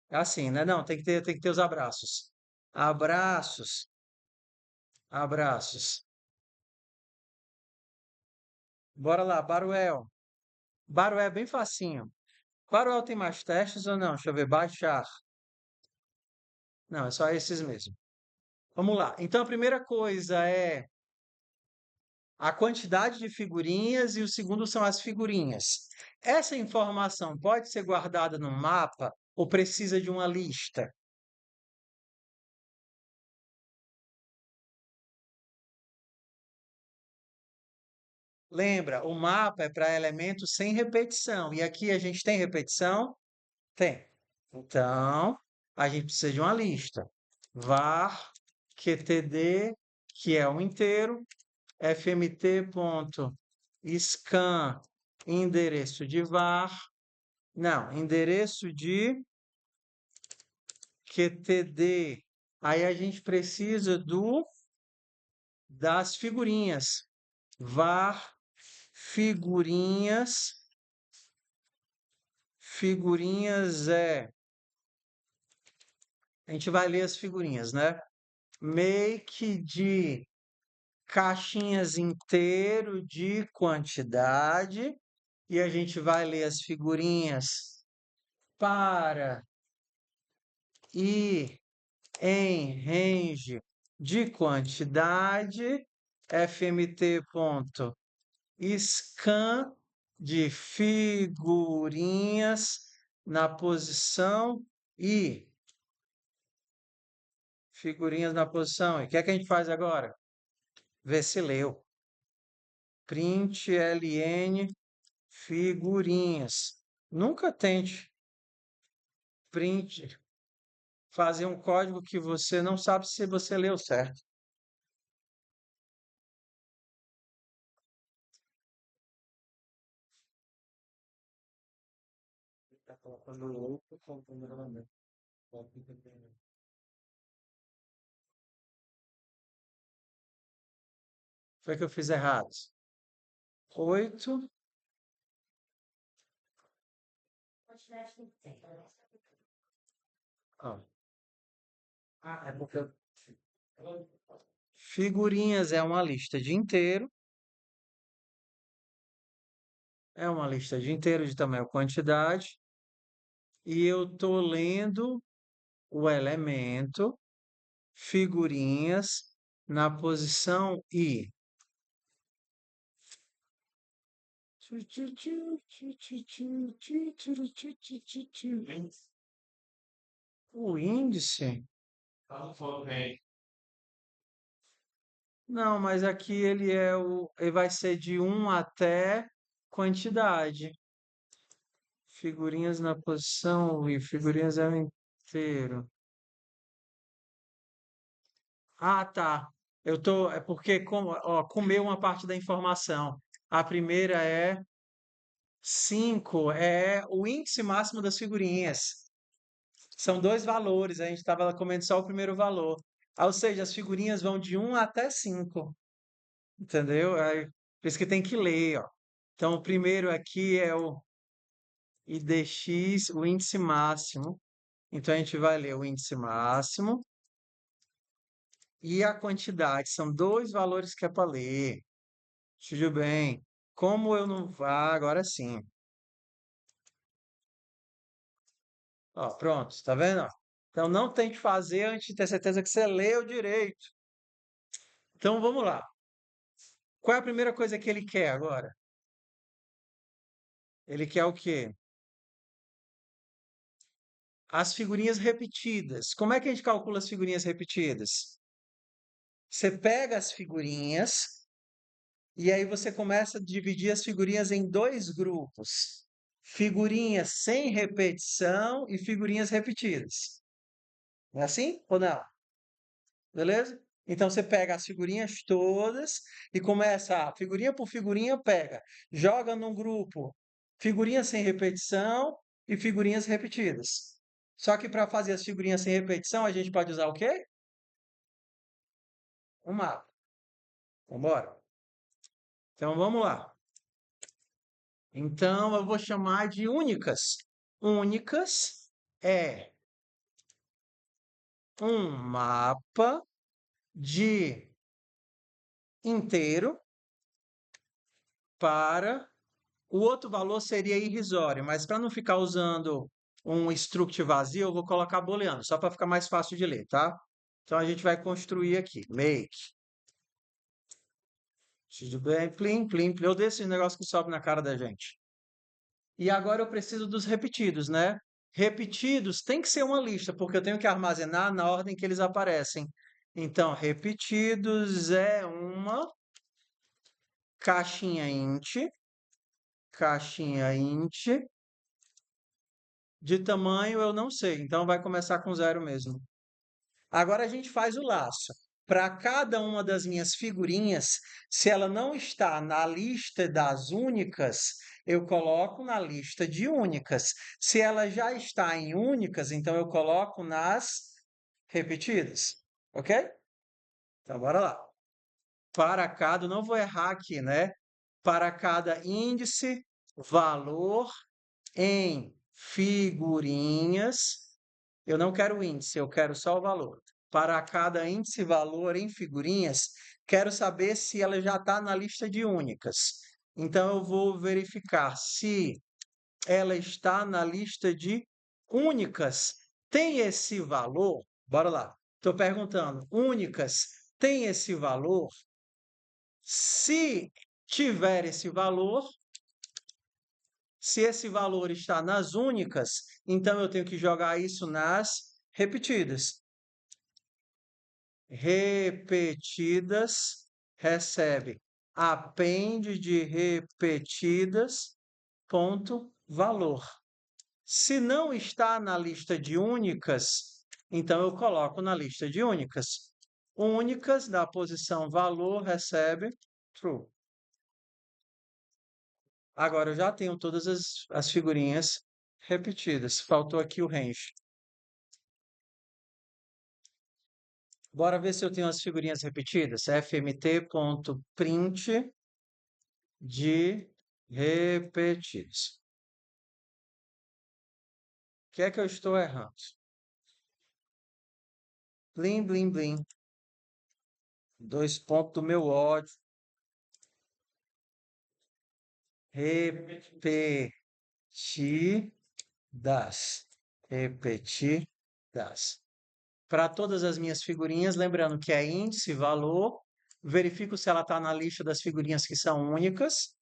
É assim, né? Não, tem que ter os abraços. Abraços. Abraços. Bora lá, Baruel. Baruel é bem facinho. Baruel tem mais testes ou não? Deixa eu ver. Baixar. Não, é só esses mesmo. Vamos lá. Então, a primeira coisa é a quantidade de figurinhas e o segundo são as figurinhas. Essa informação pode ser guardada no mapa ou precisa de uma lista? Lembra, o mapa é para elementos sem repetição. E aqui a gente tem repetição? Tem. Então, a gente precisa de uma lista. var qtd, que é um inteiro, fmt.scan, endereço de var, não, endereço de qtd. Aí a gente precisa das figurinhas. var figurinhas. Figurinhas a gente vai ler as figurinhas, né? Make de caixinhas inteiro de quantidade. E a gente vai ler as figurinhas para ir em range de quantidade. fmt.scan de figurinhas na posição e Figurinhas na posição. E o que é que a gente faz agora? Vê se leu. Print LN figurinhas. Nunca tente print fazer um código que você não sabe se você leu certo. Tá colocando o outro contando novamente. Foi que eu fiz errado. 8. Quantidade de tempo. Ó. Ah, é porque eu. Figurinhas é uma lista de inteiro. É uma lista de inteiro de tamanho quantidade. E eu estou lendo o elemento figurinhas na posição I. O índice? Não, mas aqui ele vai ser de 1 até quantidade. Figurinhas na posição I. Figurinhas é o inteiro. Ah, tá. É porque comeu uma parte da informação. A primeira é 5, é o índice máximo das figurinhas. São dois valores, a gente estava comendo só o primeiro valor. Ou seja, as figurinhas vão de 1 até 5. Entendeu? Por isso que tem que ler, ó. Então, o primeiro aqui é o IDX, o índice máximo. Então, a gente vai ler o índice máximo e a quantidade. São dois valores que é para ler. Tudo bem. Como eu não vá, agora sim. Ó, pronto, tá vendo? Ó? Então, não tente fazer antes de ter certeza que você leu direito. Então, vamos lá. Qual é a primeira coisa que ele quer agora? Ele quer o quê? As figurinhas repetidas. Como é que a gente calcula as figurinhas repetidas? Você pega as figurinhas e aí você começa a dividir as figurinhas em dois grupos. Figurinhas sem repetição e figurinhas repetidas. Não é assim ou não? Beleza? Então você pega as figurinhas todas e começa, figurinha por figurinha, pega, joga num grupo figurinhas sem repetição e figurinhas repetidas. Só que para fazer as figurinhas sem repetição, a gente pode usar o quê? Um mapa. Vambora? Então vamos lá. Então eu vou chamar de únicas. Únicas é um mapa de inteiro para o outro valor seria irrisório, mas para não ficar usando um struct vazio, eu vou colocar booleano, só para ficar mais fácil de ler, tá? Então a gente vai construir aqui, make. Tudo bem? Plim, plim, plim. Eu desço esse negócio que sobe na cara da gente. E agora eu preciso dos repetidos, né? Repetidos tem que ser uma lista, porque eu tenho que armazenar na ordem que eles aparecem. Então, repetidos é uma caixinha int, de tamanho eu não sei, então vai começar com 0 mesmo. Agora a gente faz o laço. Para cada uma das minhas figurinhas, se ela não está na lista das únicas, eu coloco na lista de únicas. Se ela já está em únicas, então eu coloco nas repetidas. Ok? Então, bora lá. Para cada, não vou errar aqui, né? Para cada índice, valor em figurinhas. Eu não quero o índice, eu quero só o valor. Para cada índice valor em figurinhas, quero saber se ela já está na lista de únicas. Então, eu vou verificar se ela está na lista de únicas. Tem esse valor? Bora lá. Estou perguntando, únicas tem esse valor? Se tiver esse valor, se esse valor está nas únicas, então eu tenho que jogar isso nas repetidas. repetidas recebe append de repetidas, ponto, valor. Se não está na lista de únicas, então eu coloco na lista de únicas. Únicas da posição valor recebe true. Agora eu já tenho todas as figurinhas repetidas. Faltou aqui o range. Bora ver se eu tenho as figurinhas repetidas. fmt.print de repetidos. O que é que eu estou errando? Blim, blim, blim. 2 pontos do meu ódio. Repetidas. Repetidas. Para todas as minhas figurinhas, lembrando que é índice, valor. Verifico se ela está na lista das figurinhas que são únicas.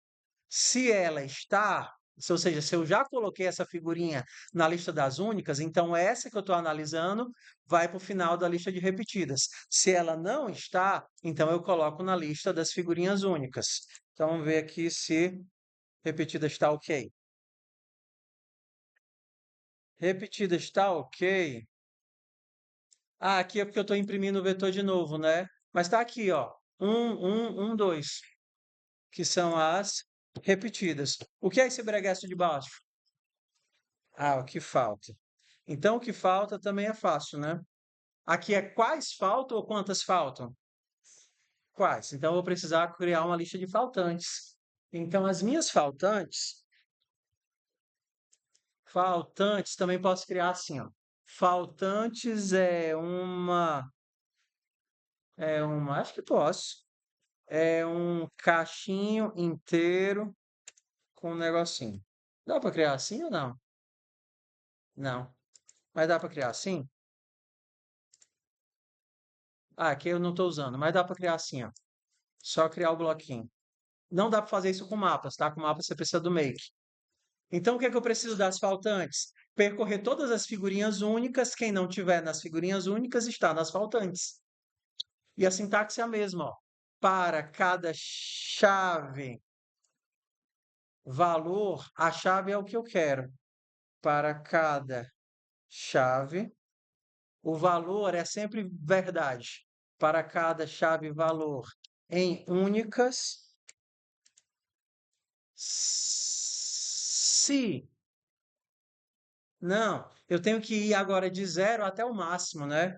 Se ela está, ou seja, se eu já coloquei essa figurinha na lista das únicas, então essa que eu estou analisando vai para o final da lista de repetidas. Se ela não está, então eu coloco na lista das figurinhas únicas. Então vamos ver aqui se repetida está ok. Repetida está ok. Ah, aqui é porque eu estou imprimindo o vetor de novo, né? Mas está aqui, ó. 1, 1, 1, 2. Que são as repetidas. O que é esse breguesto de baixo? Ah, o que falta. Então, o que falta também é fácil, né? Aqui é quais faltam ou quantas faltam? Quais? Então, eu vou precisar criar uma lista de faltantes. Então, as minhas faltantes também posso criar assim, ó. Faltantes acho que posso. É um caixinho inteiro com um negocinho. Dá para criar assim ou não? Não. Mas dá para criar assim? Ah, aqui eu não estou usando, mas dá para criar assim, ó. Só criar o bloquinho. Não dá para fazer isso com mapas, tá? Com mapas você precisa do make. Então, o que é que eu preciso das faltantes? Percorrer todas as figurinhas únicas. Quem não tiver nas figurinhas únicas está nas faltantes. E a sintaxe é a mesma, ó. Para cada chave valor, a chave é o que eu quero. Para cada chave, o valor é sempre verdade. Para cada chave valor em únicas, se não, eu tenho que ir agora de 0 até o máximo, né?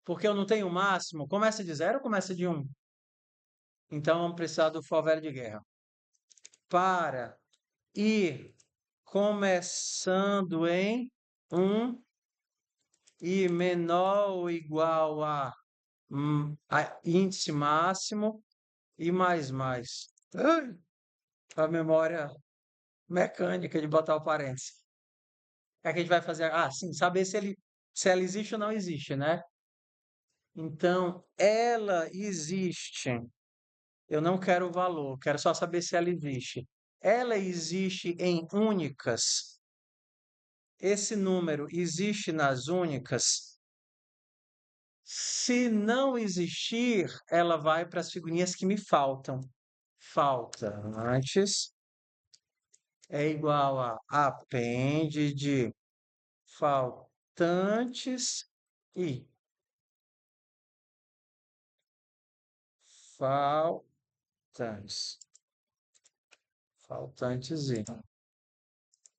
Porque eu não tenho o máximo. Começa de 0 ou começa de 1? Então vamos precisar do for velho de guerra. Para ir começando em 1 e menor ou igual a índice máximo e mais. A memória mecânica de botar o parênteses. É que a gente vai fazer, sim, saber se ela existe ou não existe, né? Então, ela existe. Eu não quero o valor, quero só saber se ela existe. Ela existe em únicas. Esse número existe nas únicas. Se não existir, ela vai para as figurinhas que me faltam. Faltantes é igual a append de faltantes e faltantes. Faltantes e.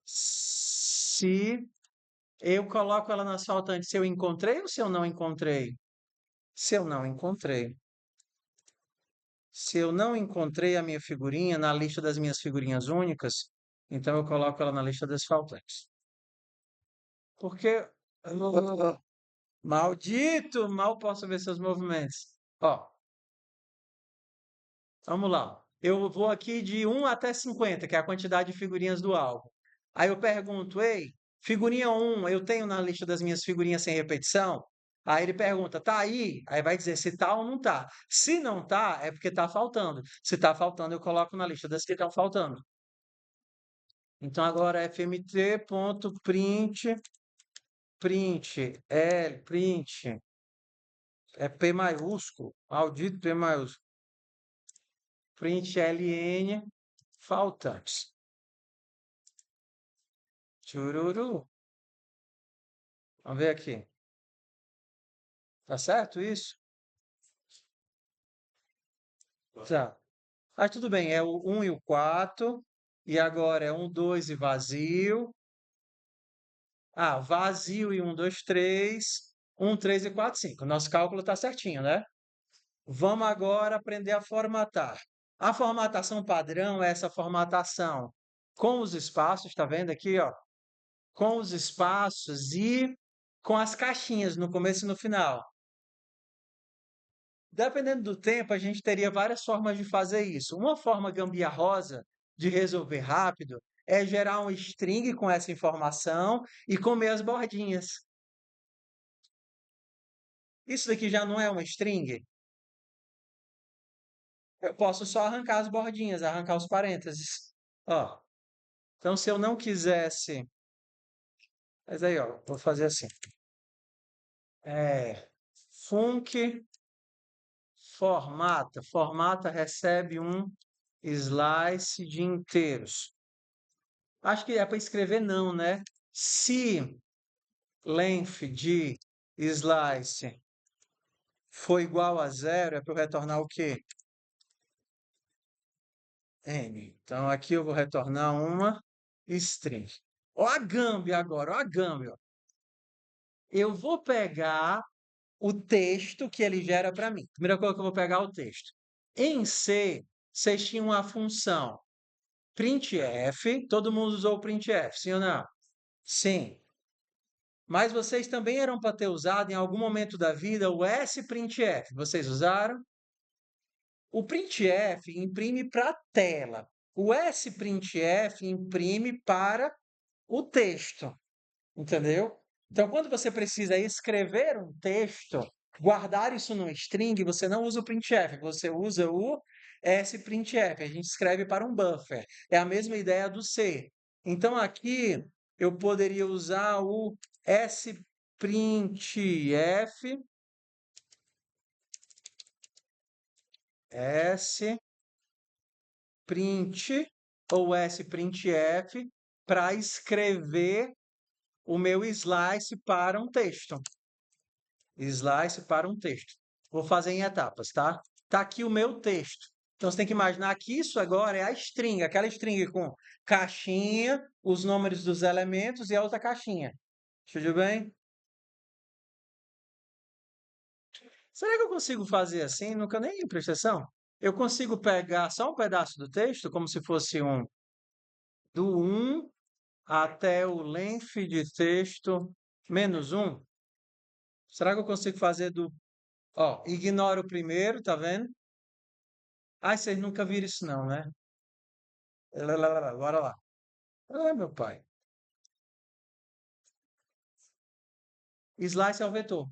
Se eu coloco ela nas faltantes, se eu encontrei ou se eu não encontrei? Se eu não encontrei. Se eu não encontrei a minha figurinha na lista das minhas figurinhas únicas, então eu coloco ela na lista das faltantes. Porque maldito, mal posso ver seus movimentos. Ó, vamos lá. Eu vou aqui de 1 até 50, que é a quantidade de figurinhas do álbum. Aí eu pergunto, ei, figurinha 1, eu tenho na lista das minhas figurinhas sem repetição? Aí ele pergunta, tá aí? Aí vai dizer se tá ou não tá. Se não tá, é porque tá faltando. Se tá faltando, eu coloco na lista das que estão faltando. Então agora fmt.print print L, print, é P maiúsculo, maldito P maiúsculo, print LN, faltantes. Chururu. Vamos ver aqui. Tá certo isso? Tá. Mas tudo bem, é o 1 e o 4, e agora é 1, 2 e vazio. Ah, vazio e 1, 2, 3, 1, 3 e 4, 5. Nosso cálculo está certinho, né? Vamos agora aprender a formatar. A formatação padrão é essa formatação com os espaços, tá vendo aqui, ó? Com os espaços e com as caixinhas no começo e no final. Dependendo do tempo, a gente teria várias formas de fazer isso. Uma forma gambiarrosa de resolver rápido é gerar um string com essa informação e comer as bordinhas. Isso daqui já não é uma string? Eu posso só arrancar as bordinhas, arrancar os parênteses. Ó. Então, se eu não quisesse... Mas aí, ó, vou fazer assim. Func formata. Formata recebe um slice de inteiros. Acho que é para escrever não, né? Se length de slice for igual a 0, é para eu retornar o quê? N. Então, aqui eu vou retornar uma string. Ó a Gambi agora, ó a Gambi. Ó. Eu vou pegar o texto que ele gera para mim. Primeira coisa que eu vou pegar é o texto. Em C, vocês tinham uma função printf. Todo mundo usou o printf, sim ou não? Sim. Mas vocês também eram para ter usado em algum momento da vida o sprintf. Vocês usaram? O printf imprime para a tela. O sprintf imprime para o texto. Entendeu? Então, quando você precisa escrever um texto, guardar isso num string, você não usa o printf, você usa o sprintf. A gente escreve para um buffer. É a mesma ideia do C. Então, aqui eu poderia usar o sprintf, sprint ou sprintf para escrever o meu slice para um texto. Slice para um texto. Vou fazer em etapas, tá? Tá aqui o meu texto. Então você tem que imaginar que isso agora é a string, aquela string com caixinha, os números dos elementos e a outra caixinha. Tudo bem? Será que eu consigo fazer assim? Nunca nem prestei atenção. Eu consigo pegar só um pedaço do texto, como se fosse do 1 até o length de texto menos 1. Será que eu consigo fazer do... Ó, ignora o primeiro, tá vendo? Ah, vocês nunca viram isso não, né? Bora lá. Ah, meu pai. Slice é o vetor.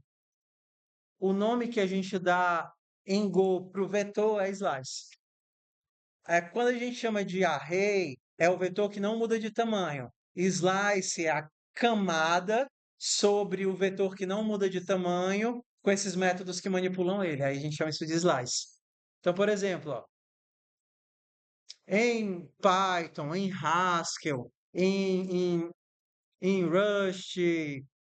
O nome que a gente dá em Go para o vetor é slice. Quando a gente chama de array, é o vetor que não muda de tamanho. Slice é a camada sobre o vetor que não muda de tamanho com esses métodos que manipulam ele. Aí a gente chama isso de slice. Então, por exemplo, ó, em Python, em Haskell, em Rust,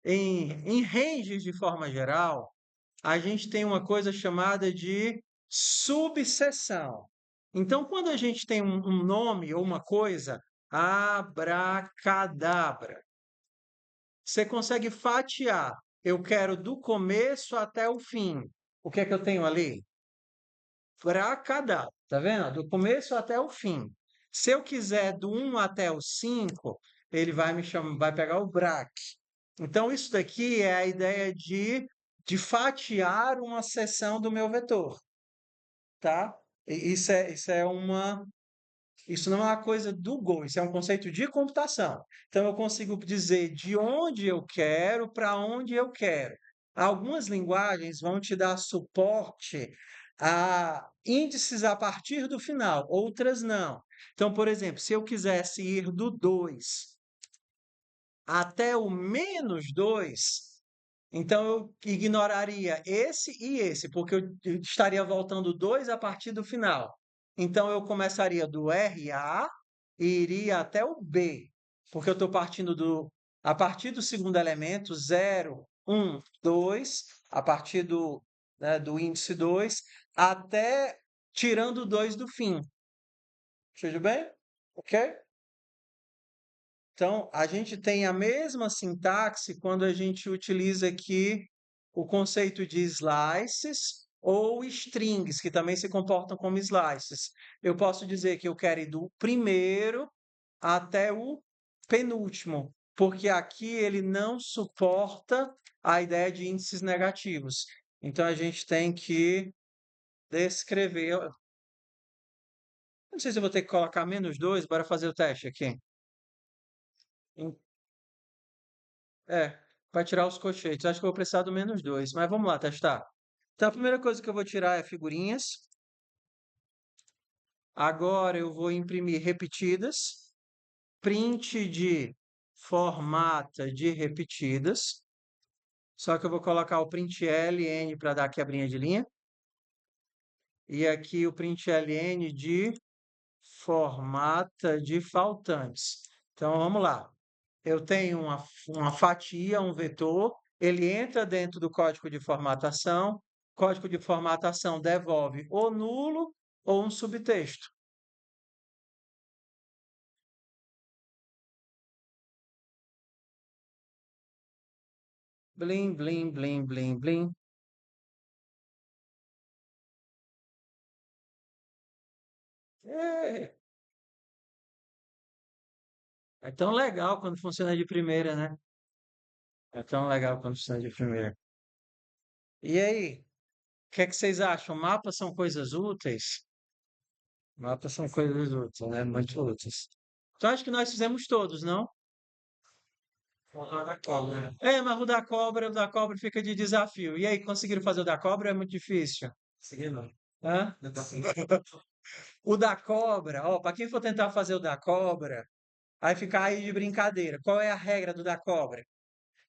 em ranges de forma geral, a gente tem uma coisa chamada de subseção. Então, quando a gente tem um nome ou uma coisa, abracadabra, você consegue fatiar. Eu quero do começo até o fim. O que é que eu tenho ali? Abracadabra, tá vendo? Do começo até o fim. Se eu quiser do 1 até o 5, ele vai me chamar, vai pegar o brac. Então, isso daqui é a ideia de fatiar uma seção do meu vetor, tá? Isso não é uma coisa do Go, isso é um conceito de computação. Então, eu consigo dizer de onde eu quero para onde eu quero. Algumas linguagens vão te dar suporte a índices a partir do final, outras não. Então, por exemplo, se eu quisesse ir do 2 até o -2, então eu ignoraria esse e esse, porque eu estaria voltando 2 a partir do final. Então eu começaria do RA e iria até o B, porque eu estou partindo a partir do segundo elemento, 0, 1, 2, a partir do índice 2, até tirando o 2 do fim. Tudo bem? Ok? Então, a gente tem a mesma sintaxe quando a gente utiliza aqui o conceito de slices ou strings, que também se comportam como slices. Eu posso dizer que eu quero ir do primeiro até o penúltimo, porque aqui ele não suporta a ideia de índices negativos. Então, a gente tem que descrever. Eu não sei se eu vou ter que colocar -2, bora fazer o teste aqui. É, vai tirar os colchetes. Acho que eu vou precisar do -2, mas vamos lá testar. Então, a primeira coisa que eu vou tirar é figurinhas. Agora eu vou imprimir repetidas. Print de formata de repetidas. Só que eu vou colocar o print ln para dar quebrinha de linha. E aqui o print ln de formata de faltantes. Então, vamos lá. Eu tenho uma fatia, um vetor, ele entra dentro do código de formatação, código de formatação devolve ou nulo ou um subtexto. Blim, blim, blim, blim, blim. É tão legal quando funciona de primeira, né? É tão legal quando funciona de primeira. E aí, o que é que vocês acham? Mapas são coisas úteis? Mapas são coisas úteis, né? Muito úteis. Então, acho que nós fizemos todos, não? Da cobra. É, mas o da cobra fica de desafio. E aí, conseguiram fazer o da cobra? Ou é muito difícil? Segui não. Hã? Eu tô assim. O da cobra, ó, para quem for tentar fazer o da cobra, aí ficar aí de brincadeira. Qual é a regra do da cobra?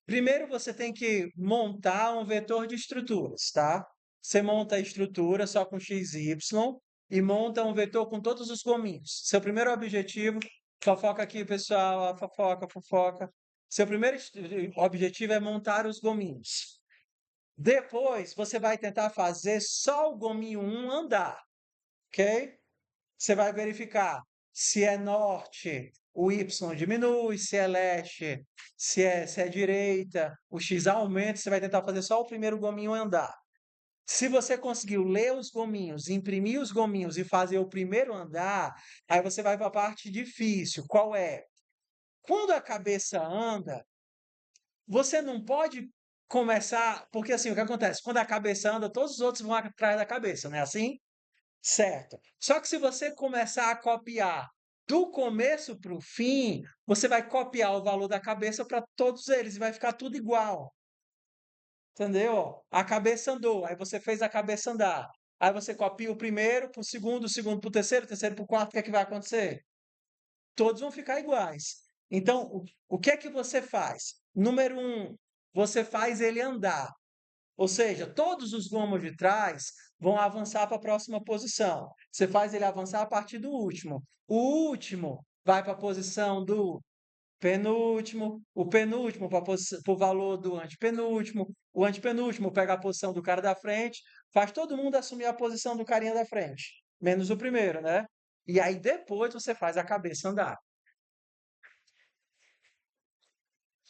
Primeiro você tem que montar um vetor de estruturas, tá? Você monta a estrutura só com x e y e monta um vetor com todos os gominhos. Seu primeiro objetivo, fofoca aqui, pessoal, a fofoca, fofoca. Seu primeiro objetivo é montar os gominhos. Depois você vai tentar fazer só o gominho 1 andar, ok? Você vai verificar se é norte, o Y diminui, se é leste, se é direita, o X aumenta, você vai tentar fazer só o primeiro gominho andar. Se você conseguiu ler os gominhos, imprimir os gominhos e fazer o primeiro andar, aí você vai para a parte difícil. Qual é? Quando a cabeça anda, você não pode começar. Porque assim, o que acontece? Quando a cabeça anda, todos os outros vão atrás da cabeça, não é assim? Certo. Só que se você começar a copiar do começo para o fim, você vai copiar o valor da cabeça para todos eles e vai ficar tudo igual. Entendeu? A cabeça andou, aí você fez a cabeça andar. Aí você copia o primeiro para o segundo para o terceiro para o quarto, o que é que vai acontecer? Todos vão ficar iguais. Então, o que é que você faz? Número 1, você faz ele andar. Ou seja, todos os gomos de trás vão avançar para a próxima posição. Você faz ele avançar a partir do último. O último vai para a posição do penúltimo, o penúltimo para o valor do antepenúltimo, o antepenúltimo pega a posição do cara da frente, faz todo mundo assumir a posição do carinha da frente, menos o primeiro, né? E aí depois você faz a cabeça andar.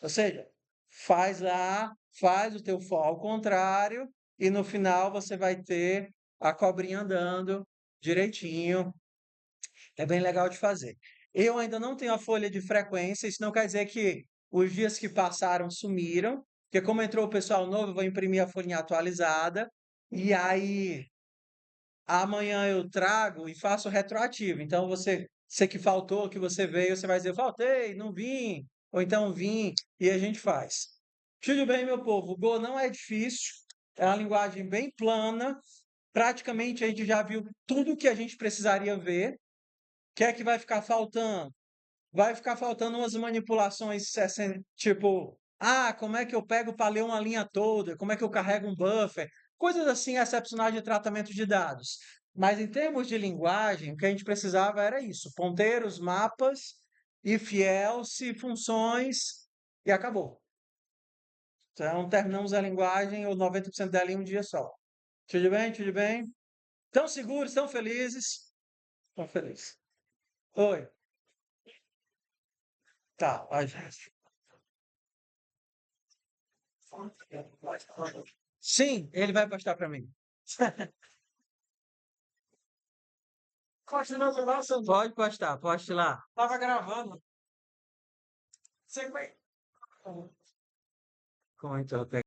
Ou seja, faz lá, faz o teu for ao contrário e no final você vai ter a cobrinha andando direitinho. É bem legal de fazer. Eu ainda não tenho a folha de frequência, isso não quer dizer que os dias que passaram sumiram, porque como entrou o pessoal novo, eu vou imprimir a folhinha atualizada e aí amanhã eu trago e faço retroativo. Então você que faltou, que você veio, você vai dizer, faltei, não vim, ou então vim, e a gente faz. Tudo bem, meu povo, o Go não é difícil, é uma linguagem bem plana, praticamente a gente já viu tudo que a gente precisaria ver. O que é que vai ficar faltando? vai ficar faltando umas manipulações, tipo, como é que eu pego para ler uma linha toda? Como é que eu carrego um buffer? Coisas assim excepcionais de tratamento de dados. Mas em termos de linguagem, o que a gente precisava era isso: ponteiros, mapas, if else, funções, e acabou. Então, terminamos a linguagem, ou 90% dela em um dia só. Tudo bem? Tudo bem? Estão seguros? Estão felizes? Estão felizes. Oi. Tá, vai. Sim, ele vai postar para mim. Continua com lá, Sandro. Pode postar, poste lá. Tava gravando. Você Como então?